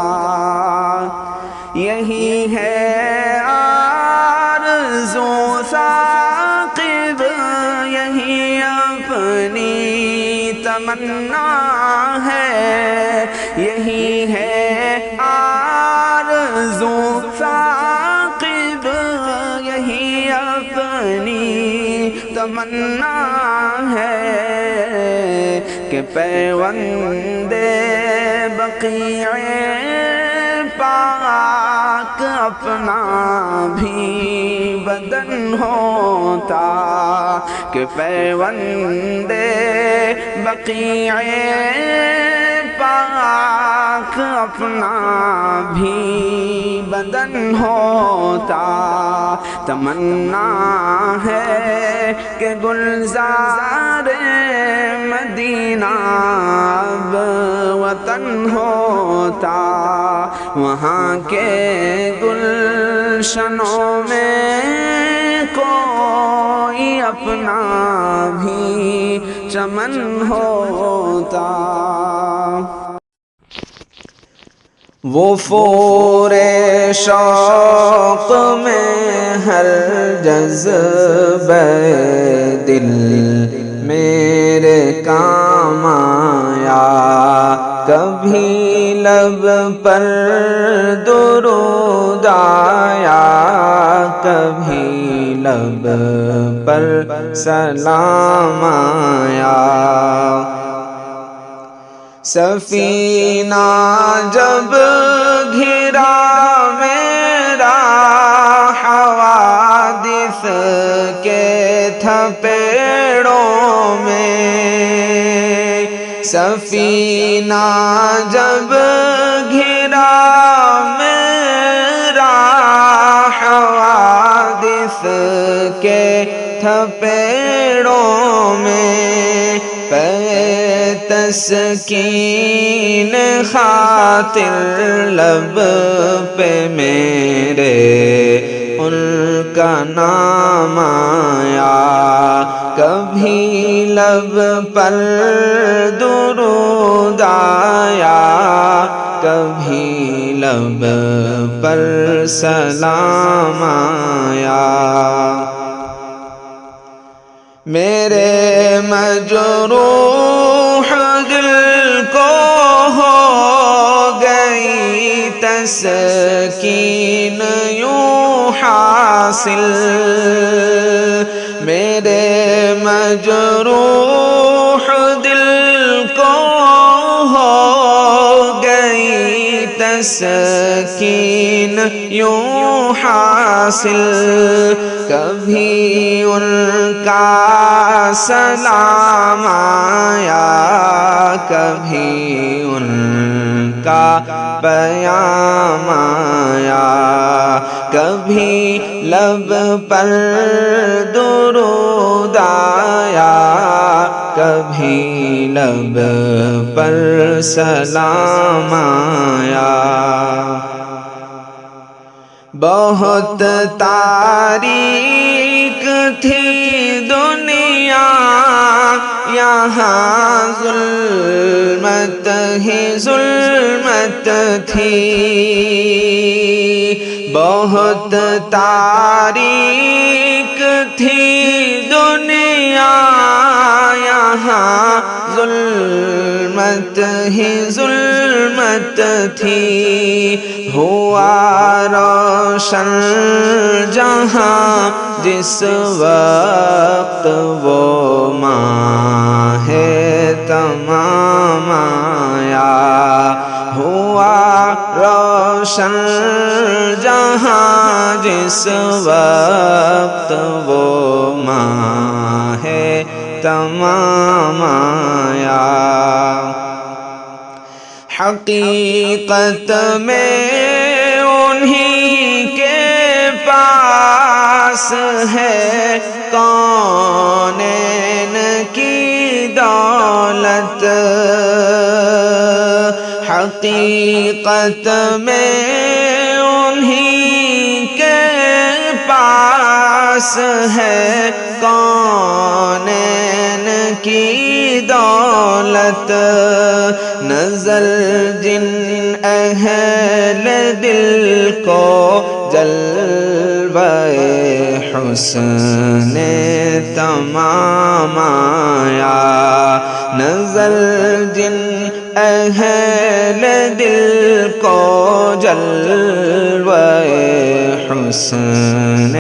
یہی ہے آرزو ثاقب یہی اپنی تمنا ہے یہی ہے آرزو ثاقب یہی اپنی تمنا ہے کہ پیوند بقیع پاک اپنا بھی بدن ہوتا کہ پیوند بقیع پاک اپنا بھی بدن ہوتا تمنا ہے کہ گلزار مدینہ اب وطن ہوتا وہاں کے گلشنوں میں کوئی اپنا بھی چمن ہوتا وہ فور شوق میں ہر جذبہ دل میرے کام آیا کبھی لب پر درود آیا کبھی لب پر سلام آیا سفینہ جب گھرا میرا حوادث کے تھپیڑوں میں سفینہ جب گھرا میرا حوادث کے تھپیڑوں میں تسکین خاطر لب پہ میرے ان کا نام آیا کبھی لب پر درود آیا کبھی لب پر سلام آیا میرے مجروح دل کو ہو گئی تسکین یوں حاصل میرے مجروح دل کو ہو گئی تسکین یوں حاصل کبھی ان کا سلام آیا کبھی ان کا پیام آیا کبھی لب پر درود آیا کبھی لب پر سلام آیا بہت تاریک تھی دنیا یا یہاں ظلمت ہی ظلمت تھی، بہت تاریک تھی دنیا، یہاں ظلمت ہی ظلمت تھی، ہوا روشن جہاں جس وقت وہ ماہ تمام آیا، ہوا روشن جہاں جس وقت وہ ماہ تمام آیا۔ حقیقت میں انہی کے پاس ہے کونین کی دولت، حقیقت میں انہی کے پاس ہے کونین کی دولت، نظر جن اہل دل کو جلوہ حسن تمام آیا، نظر جن اہل دل کو جلوہ حسن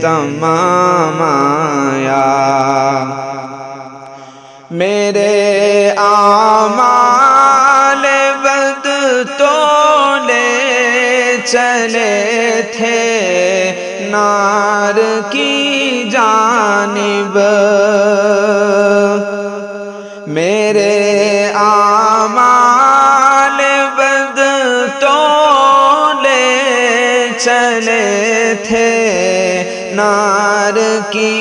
تمام آیا۔ میرے اعمال بد تو لے چلے تھے نار کی جانب، میرے اعمال بد تو لے چلے تھے نار کی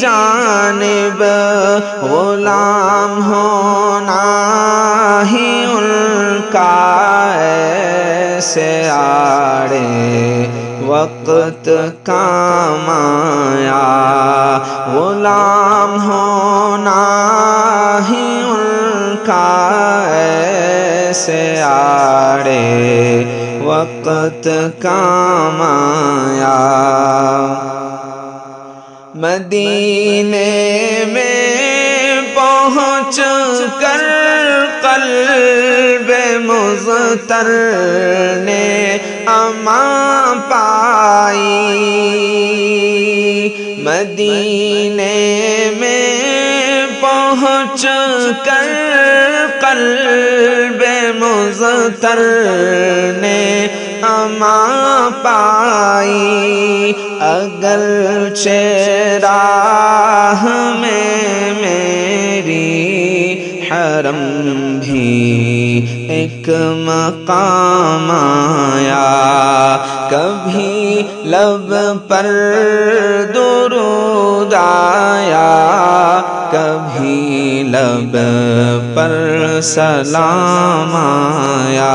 جانب، غلام ہونا ہی ان کا ایسے آڑے وقت کام آیا، غلام ہونا ہی ان کا ایسے آڑے وقت کام آیا۔ مدینے میں پہنچ کر قلب مضطر نے امان پائی، مدینے میں پہنچ کر قلب مضطر نے امان پائی، اگرچہ راہ میں میری حرم بھی ایک مقام آیا، کبھی لب پر درود آیا، کبھی لب پر سلام آیا،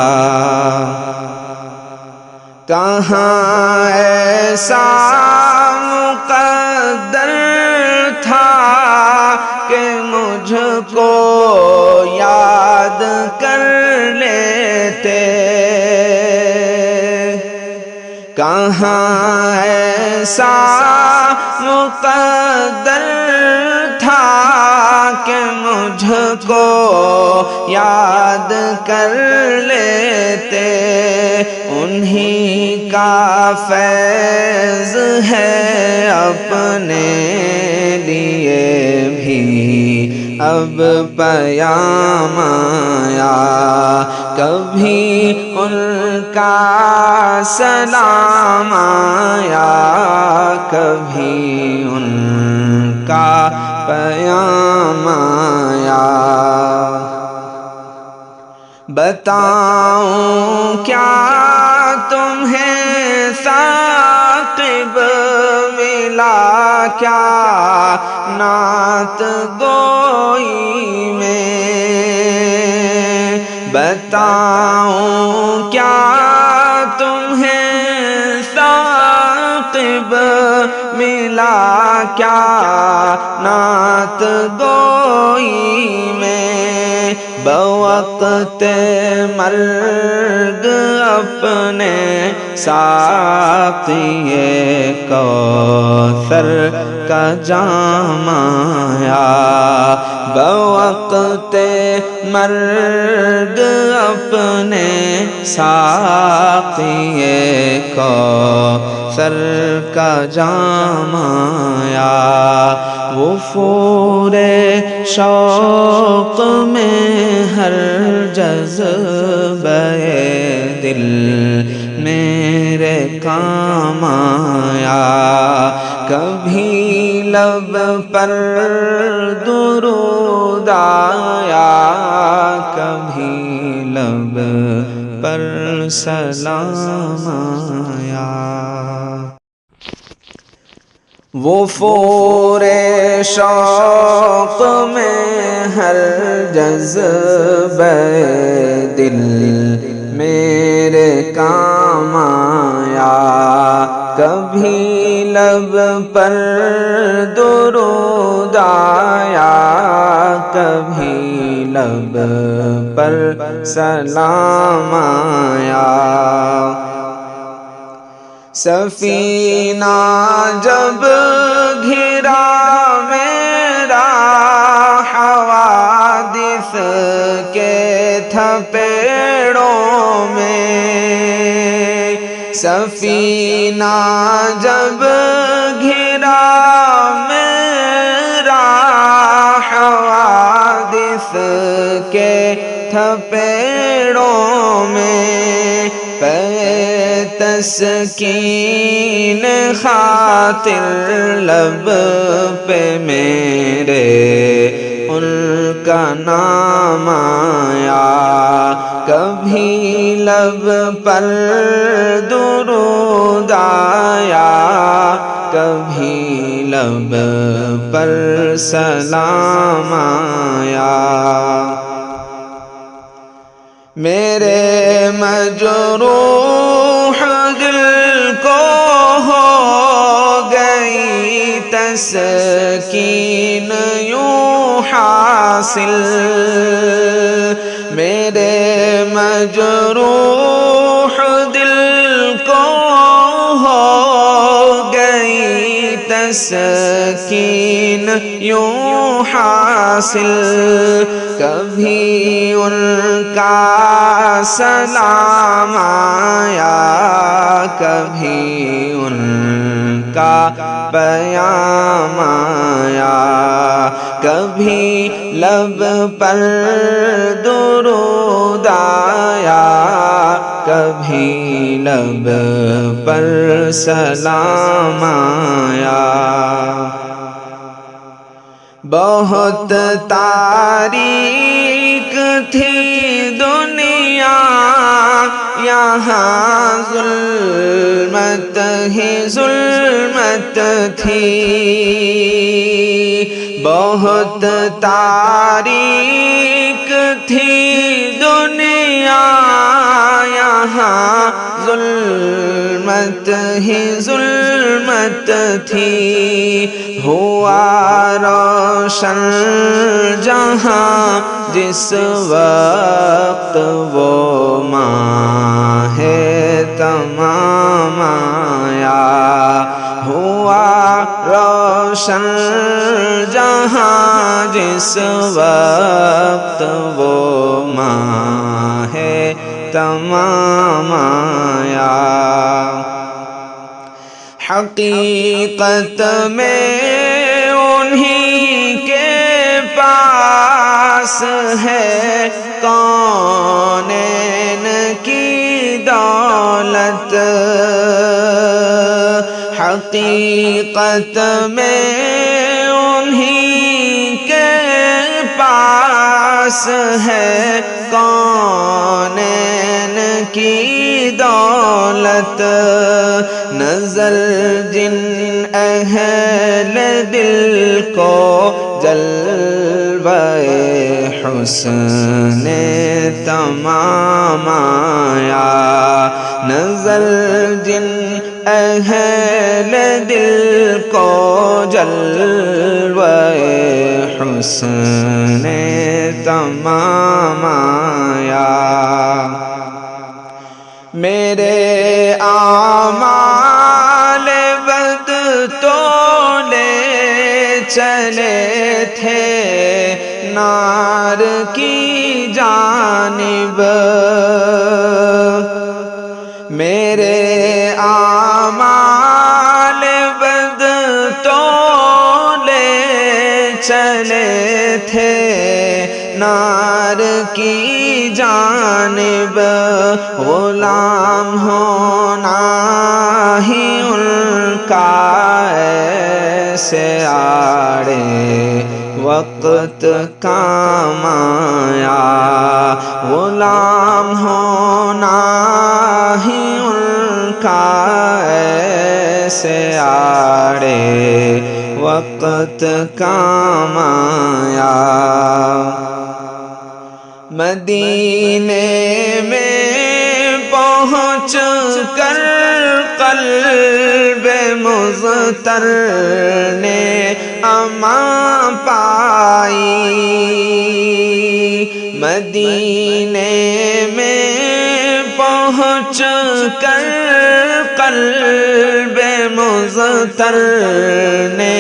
کہاں ایسا مقدر تھا کہ مجھ کو یاد کر لیتے، کہاں ایسا مقدر تھا کہ مجھ کو یاد کر لیتے، انہی کا فیض ہے اپنے لیے بھی اب پیام آیا، کبھی ان کا سلام آیا، کبھی ان کا پیام آیا۔ بتاؤں کیا تمہیں ثاقب ملا کیا نعت گوئی میں، بتاؤں کیا تمہیں ثاقب عاقب ملا کیا نعت گوئی میں، بوقت مرگ اپنے ساقی کوثر کا جام آیا، بوقت مرگ اپنے ساقی کوثر کا جام آیا، وفور شوق میں ہر جذبہ دل میرے کام آیا، کبھی لب پر درود آیا، کبھی لب پر سلام آیا، وفور شوق میں ہر جذبہ دل میرے کام آیا، کبھی لب پر درود آیا، کبھی لب پر سلام آیا، سفینہ جب گھرا میرا حوادث کے تھپیڑوں میں، سفینہ جب گھرا میرا حوادث کے تھپیڑوں میں، تسکین خاطر لب پہ میرے ان کا نام آیا، کبھی لب پر درود آیا، کبھی لب پر سلام آیا، میرے مجروح دل کو ہو گئی تسکین یوں حاصل، میرے مجروح دل کو ہو گئی تسکین یوں حاصل، کبھی ان کا سلام آیا، کبھی ان کا پیام آیا، کبھی لب پر درود آیا، کبھی لب پر سلام آیا، بہت تاریک تھی دنیا یہاں ظلمت ہی ظلمت تھی، بہت تاریک تھی دنیا یہاں ظلمت ہی ظلمت تھی، ہوا روشن جہاں جس وقت وہ ماہ تمام آیا، ہوا روشن جہاں جس وقت وہ ماہ تمام آیا، حقیقت میں انہی کے پاس ہے کونین کی دولت، حقیقت میں انہی کے پاس ہے کونین کی دولت، نظر جن اہل دل کو جلوہ حسن تمام آیا، نظر جن اہل دل کو جلوہ حسن تمام آیا، میرے اعمال بد تو لے چلے تھے نار کی جانب، میرے اعمال بد تو لے چلے تھے نار کی جانب، غلام ہونا ہی ان کا ایسے آڑے وقت کام آیا، غلام ہونا ہی ان کا ایسے آڑے وقت کام آیا، مدینے میں پہنچ کر قلب مضطر نے امان پائی، مدینے میں پہنچ کر قلب مضطر نے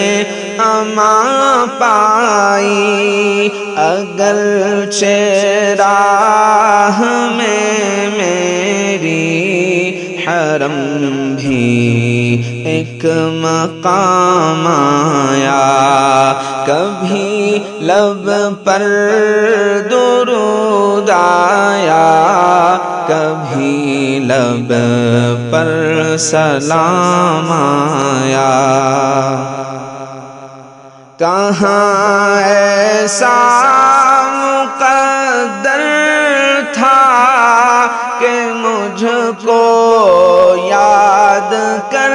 امان پائی، اگرچہ راہ میں میری حرم بھی ایک مقام آیا، کبھی لب پر درود آیا، کبھی لب پر سلام آیا، کہاں ایسا مقدر تھا کہ مجھ کو یاد کر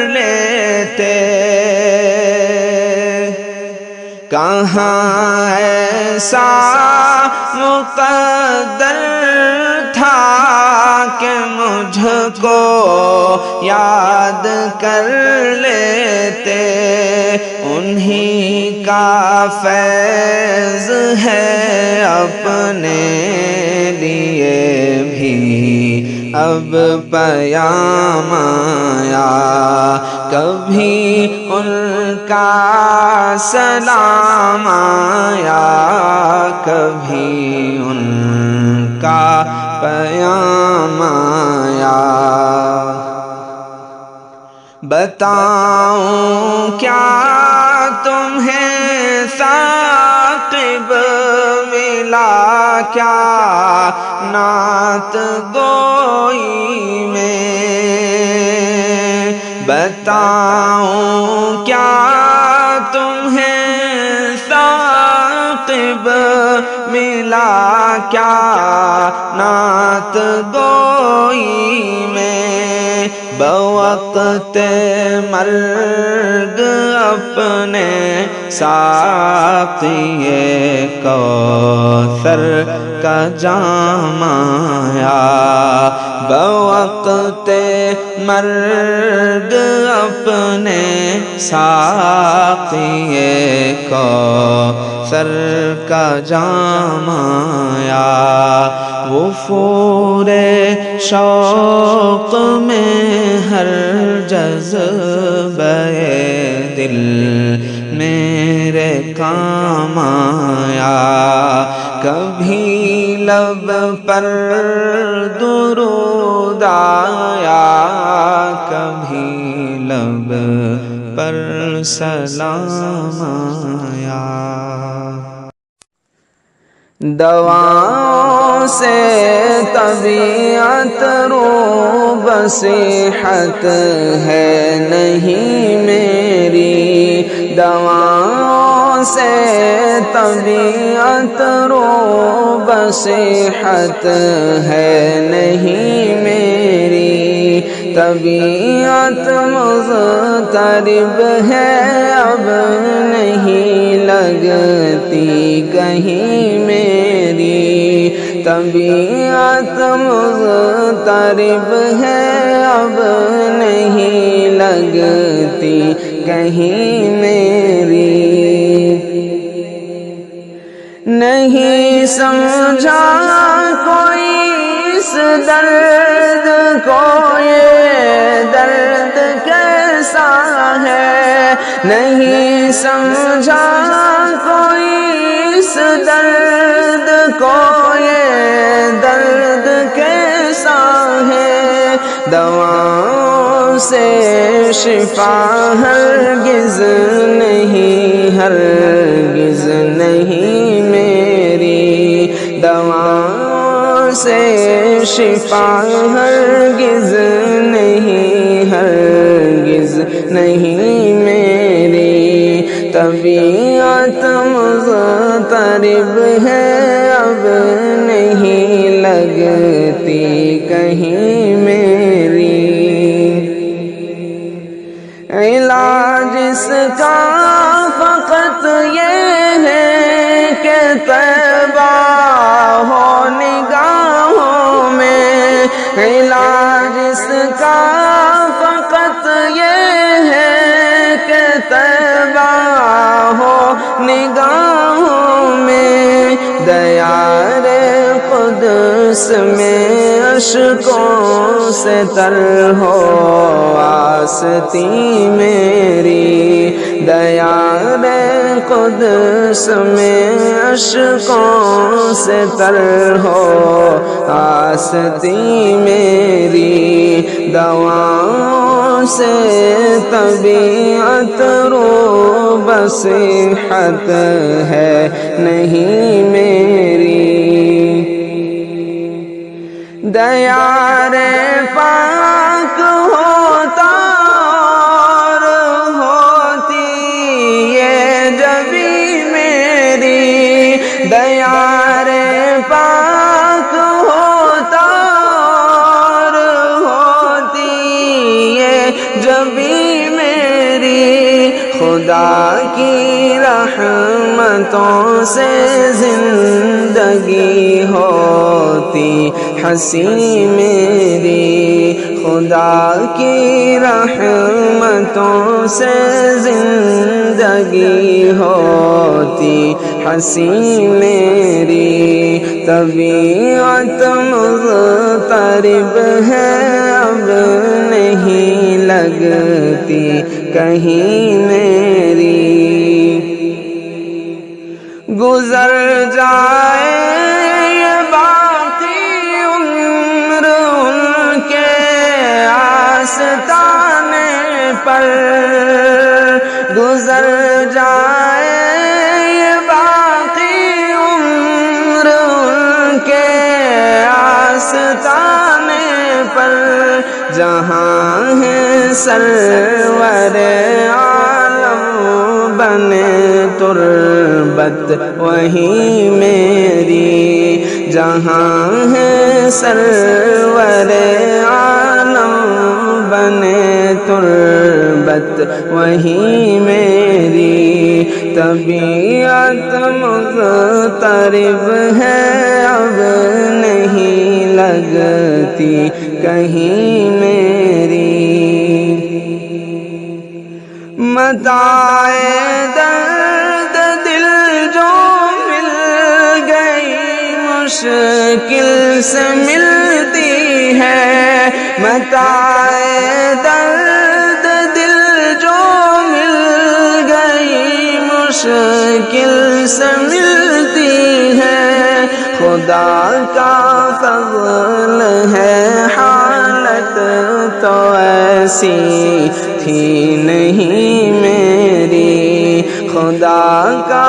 لیتے، کہاں ایسا مقدر تھا کہ مجھ کو یاد کر لیتے، انہی کا فیض ہے اپنے لیے بھی اب پیام آیا، کبھی ان کا سلام آیا، کبھی ان کا پیام آیا، بتاؤں کیا تمہیں ثاقب ملا کیا نعت گوئی میں، بتاؤں کیا تمہیں ثاقب ملا کیا نعت گوئی میں، بوقت مرگ اپنے ساقی کوثر کا جام آیا، بوقت مرگ اپنے ساقی کوثر کا جام آیا، وفور شوق میں ہر جذبہ دل میرے کام آیا، کبھی لب پر درود آیا، کبھی لب پر سلام آیا، دواؤں سے طبیعت روب صحت ہے نہیں میری، دواؤں سے طبیعت روب صحت ہے نہیں میری، طبیعت مضطرب ہے اب نہیں لگتی کہیں میری، طبیعت مضطرب ہے اب نہیں لگتی کہیں میری، نہیں سمجھا کوئی اس درد کو، یہ درد کیسا ہے، نہیں سمجھا کوئی اس درد کو، یہ درد کیسا ہے، دواؤں سے شفا ہرگز نہیں، ہرگز نہیں میری، دواؤں سے شفا ہرگز نہیں، ہرگز نہیں میری، طبیعت مضطرب ہے، اب نہیں لگتی کہیں میری، علاج اس کا فقط یہ ہے کہ طیبہ ہو نگاہوں میں، علاج اس کا فقط یہ ہے کہ طیبہ ہو نگاہوں میں، دیار قدس میں اشکوں سے تر ہو آستی میری، دیار قدس میں اشکوں سے تر ہو آستی میری، دواؤں سے طبیعت رو بصحت ہے نہیں میری، دیار پاک ہوتا اور ہوتی یہ جبی میری، دیار پاک ہوتا اور ہوتی یہ جبی میری، خدا کی رحمتوں سے زندگی ہوتی ہنسی میری، خدا کی رحمتوں سے زندگی ہوتی ہنسی میری، طبیعت مضطرب ہے، اب نہیں لگتی کہیں میری، گزر جائے یہ باقی عمر ان کے آستانے پر، گزر جائے یہ باقی عمر ان کے آستانے پر، جہاں ہے سرور عالم بنے تربت وہی میری، جہاں ہے سرور عالم بنے تربت وہی میری، طبیعت مضطرب ہے، اب نہیں لگتی کہیں میری، متاع درد دل جو مل گئی مشکل سے ملتی ہے، متاع درد دل جو مل گئی مشکل سے ملتی ہے، خدا کا فضل ہے، حالت تو ایسی تھی نہیں میری، خدا کا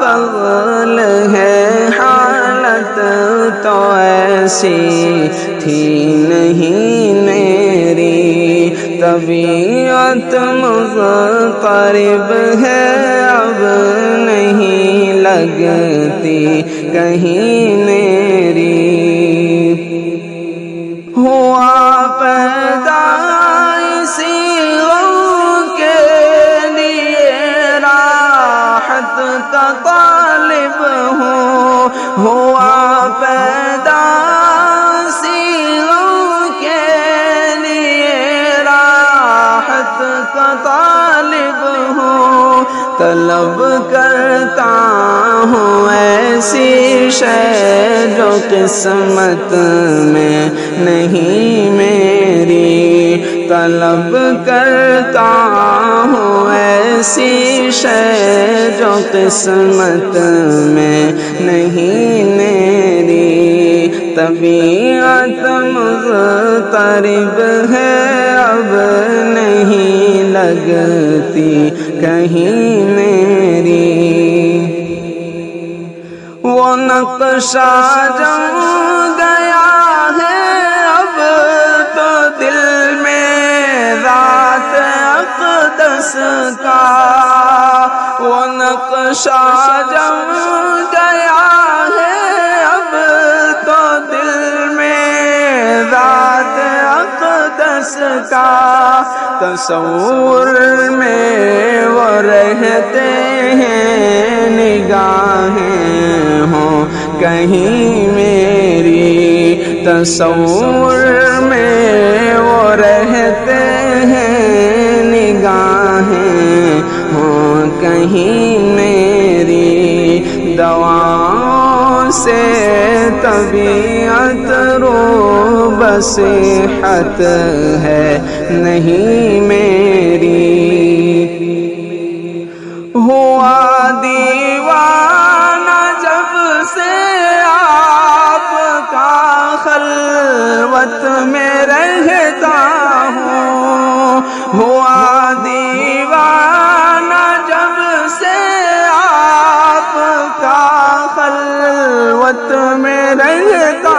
فضل ہے، حالت تو ایسی تھی نہیں میری، طبیعت مضطرب ہے، اب نہیں لگتی کہیں میری، ہوا پیدا اسی غم کے لیے راحت کا طالب ہوں، ہوا پیدا اسی غم کے لیے راحت طلب کرتا ہوں ایسی شے جو قسمت میں نہیں میری، طلب کرتا ہوں ایسی شے جو قسمت میں نہیں میری، طبیعت مضطرب ہے اب نہیں لگتی کہیں میری، وہ نقشہ جم گیا ہے اب تو دل میں ذات اقدس کا، وہ نقشہ جم گیا ہے اب تو دل میں ذات اقدس کا، تصور میں وہ رہتے ہیں نگاہیں ہوں کہیں میری، تصور میں وہ رہتے ہیں نگاہیں ہوں کہیں میری، دواؤں سے طبیعت رو بصحت ہے نہیں میری، ہوا دیوانہ جب سے آپ کا خلوت میں رہتا ہوں، ہوا دیوانہ جب سے آپ کا خلوت میں رہتا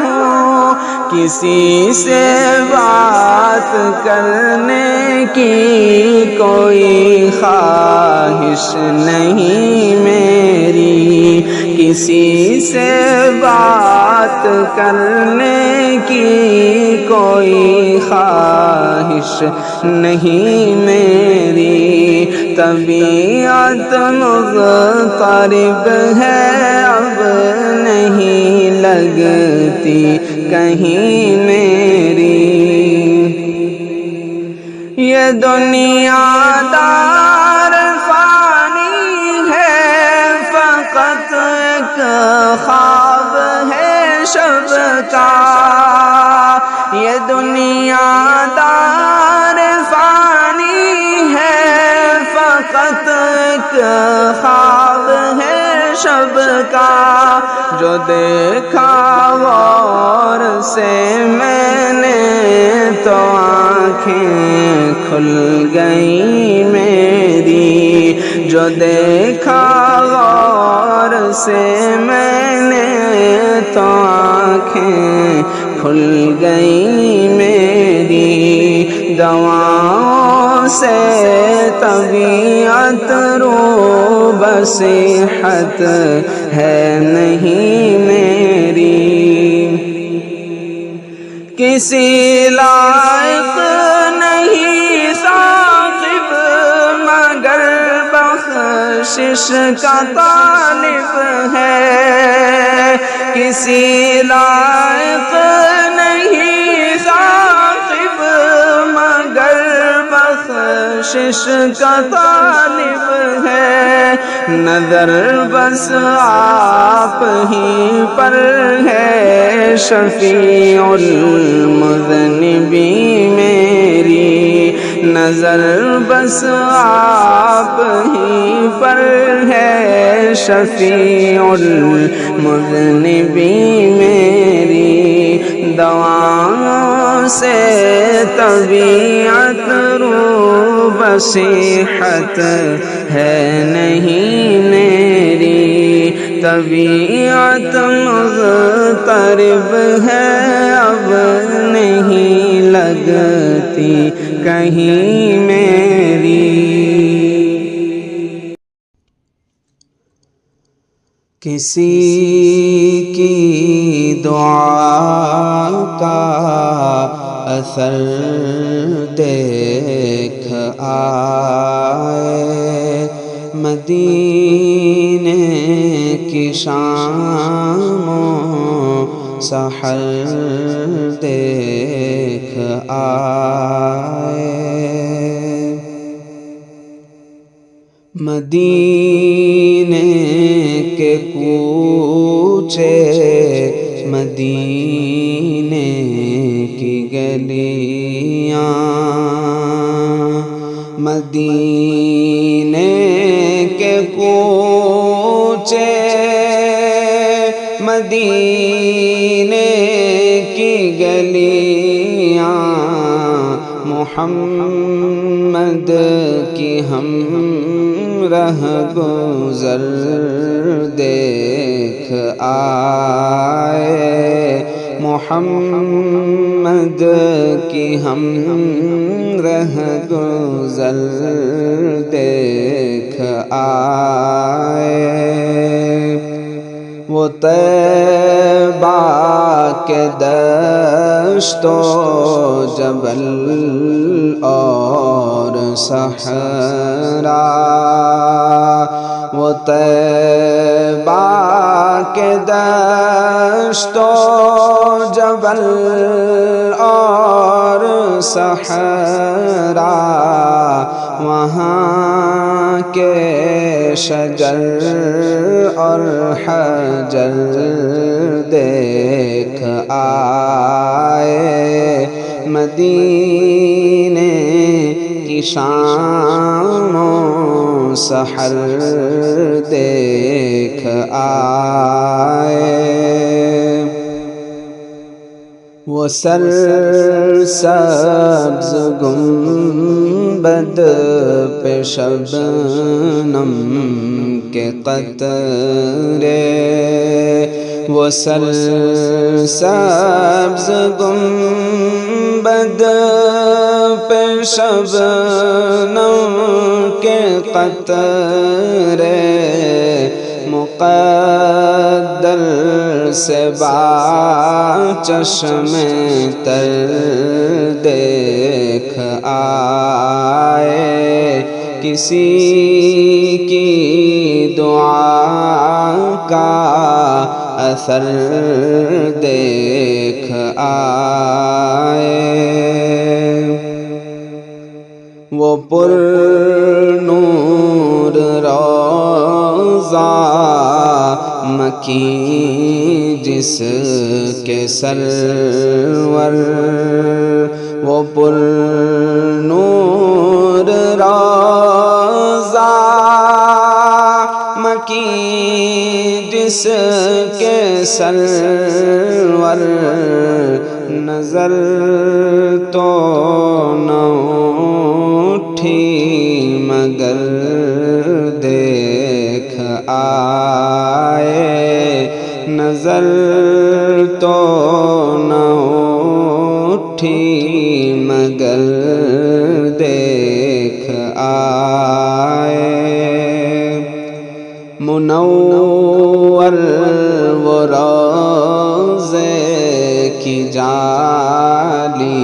ہوں، کسی سے بات کرنے کی کوئی خواہش نہیں میری، کسی سے بات کرنے کی کوئی خواہش نہیں میری، طبیعت مضطرب ہے اب نہیں لگتی کہیں میری، یہ دنیا دار فانی ہے فقط ایک خواب ہے شب کا، یہ دنیا دار فانی ہے فقط ایک خواب ہے شب کا، جو دیکھا غور سے میں نے تو آنکھیں کھل گئی میری، جو دیکھا غور سے میں نے تو آنکھیں کھل گئی میری، دواؤں سے طبیعت رو بصحت ہے نہیں میری، کسی لائق نہیں ثاقب مگر بخشش کا طالب ہے، کسی لائق نہیں ثاقب مگر بخشش کا طالب ہے، نظر بس آپ ہی پر ہے شفیع المذنبین میری، نظر بس آپ ہی پر ہے شفیع المذنبین میری، دواؤں سے طبیعت رو بصحت ہے نہیں میری، طبیعت مضطرب ہے اب نہیں لگتی کہیں میری، کسی کی دعا کا اثر دیکھ آئے، مدینے کی شام و سحر دیکھ آئے، مدینے کے کوچے، مدینے کی گلیاں، مدینے کے کوچے، مدینے کی گلیاں، محمد کی ہم رہ گزر دیکھ آئے، محمد کی ہم رہ گزر دیکھ آئے۔ وہ طیبہ کے دشت و جبل اور صحرا، وہ طیبہ کے دشت و جبل اور صحرا، وہاں کے شجر اور حجر دیکھ آئے، مدینے کی شام و سحر دیکھ آئے۔ وہ سرسبز گنبد پہ شبنم کے قطرے، وہ سرسبز گنبد پہ شبنم کے قطرے، مقدر سے چشم تر دیکھ آئے، کسی کی دعا کا اثر دیکھ آئے۔ وہ پر نور روضہ مکی جس کے سرور، وہ پر نور روضہ مکی جس کے سرور، نظر تو نہ اٹھی مگر دیکھ آئے، نظر تو نہ اٹھی مگر دیکھ آئے۔ منور وہ روضے کی جالی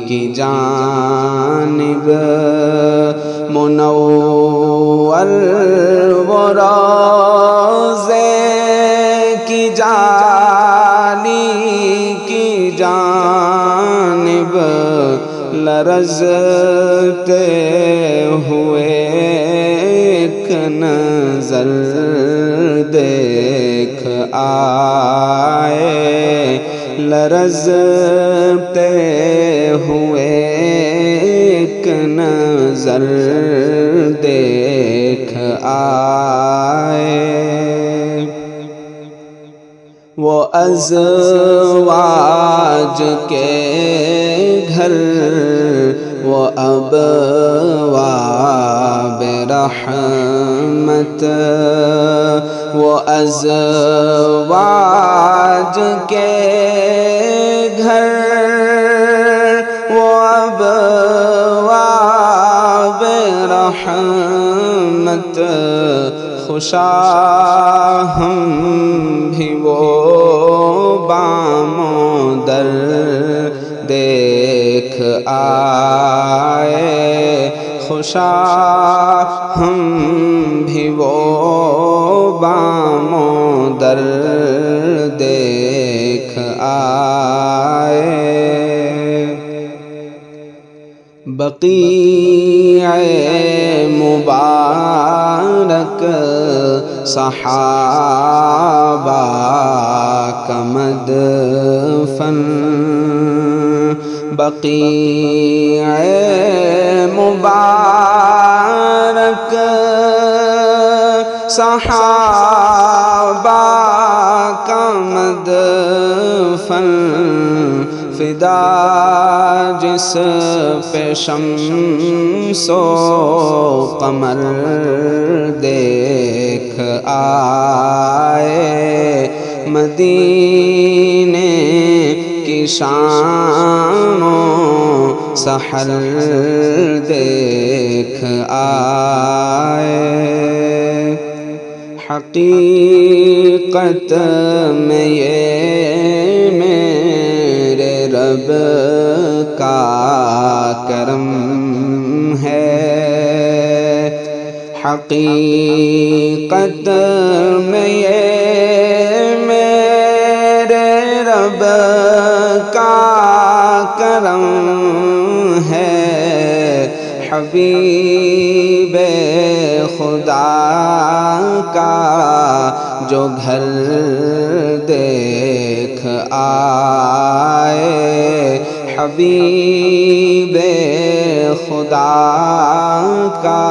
کی جانب، منور وہ روضے کی جالی کی جانب، لرزتے ہوئے ایک نظر دیکھ آئے، لرزتے ہوئے ایک نظر دیکھ آئے۔ وہ ازواج کے گھر، وہ ابواب رحمت، وہ ازواج کے گھر، وہ ابواب رحمت، خوشا ہم بھی وہ بام و در دیکھ آئے، خوشا ہم بھی وہ بام و در دیکھ آئے۔ بقیع مبارک صحابہ کا مدفن، بقیع مبارک صحابہ کا مدفن، فدا جس پہ شمس و قمر دیکھ آئے، مدینے کی شان و سحر دیکھ آئے۔ حقیقت میں یہ میرے رب کا کرم ہے، حقیقت میں یہ میرے رب کا کرم ہے، حبیب خدا کا جو گھر دیکھ آئے، حبیب خدا کا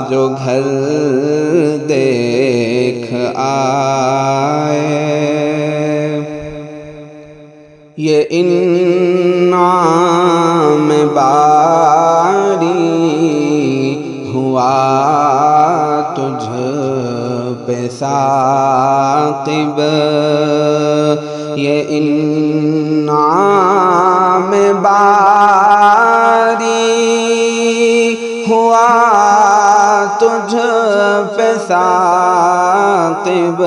جو گھر دیکھ آئے۔ یہ انعام باری ہوا تجھ پہ ثاقب، یہ انعام باری ہوا تجھ پہ ثاقب،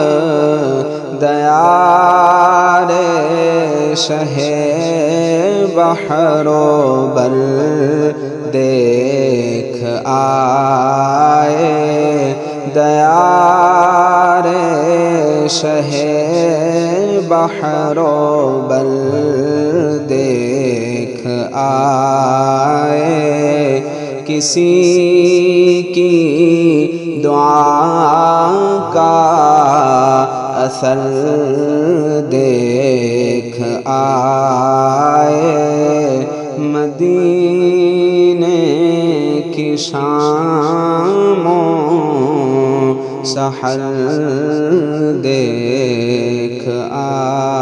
دیار شہ بحر و بر دیکھ آئے، دیار شہ بحر و بر دیکھ آئے، کسی کی دعا کا اثر دیکھ آئے، مدینے کی شام و سحر دیکھ آئے۔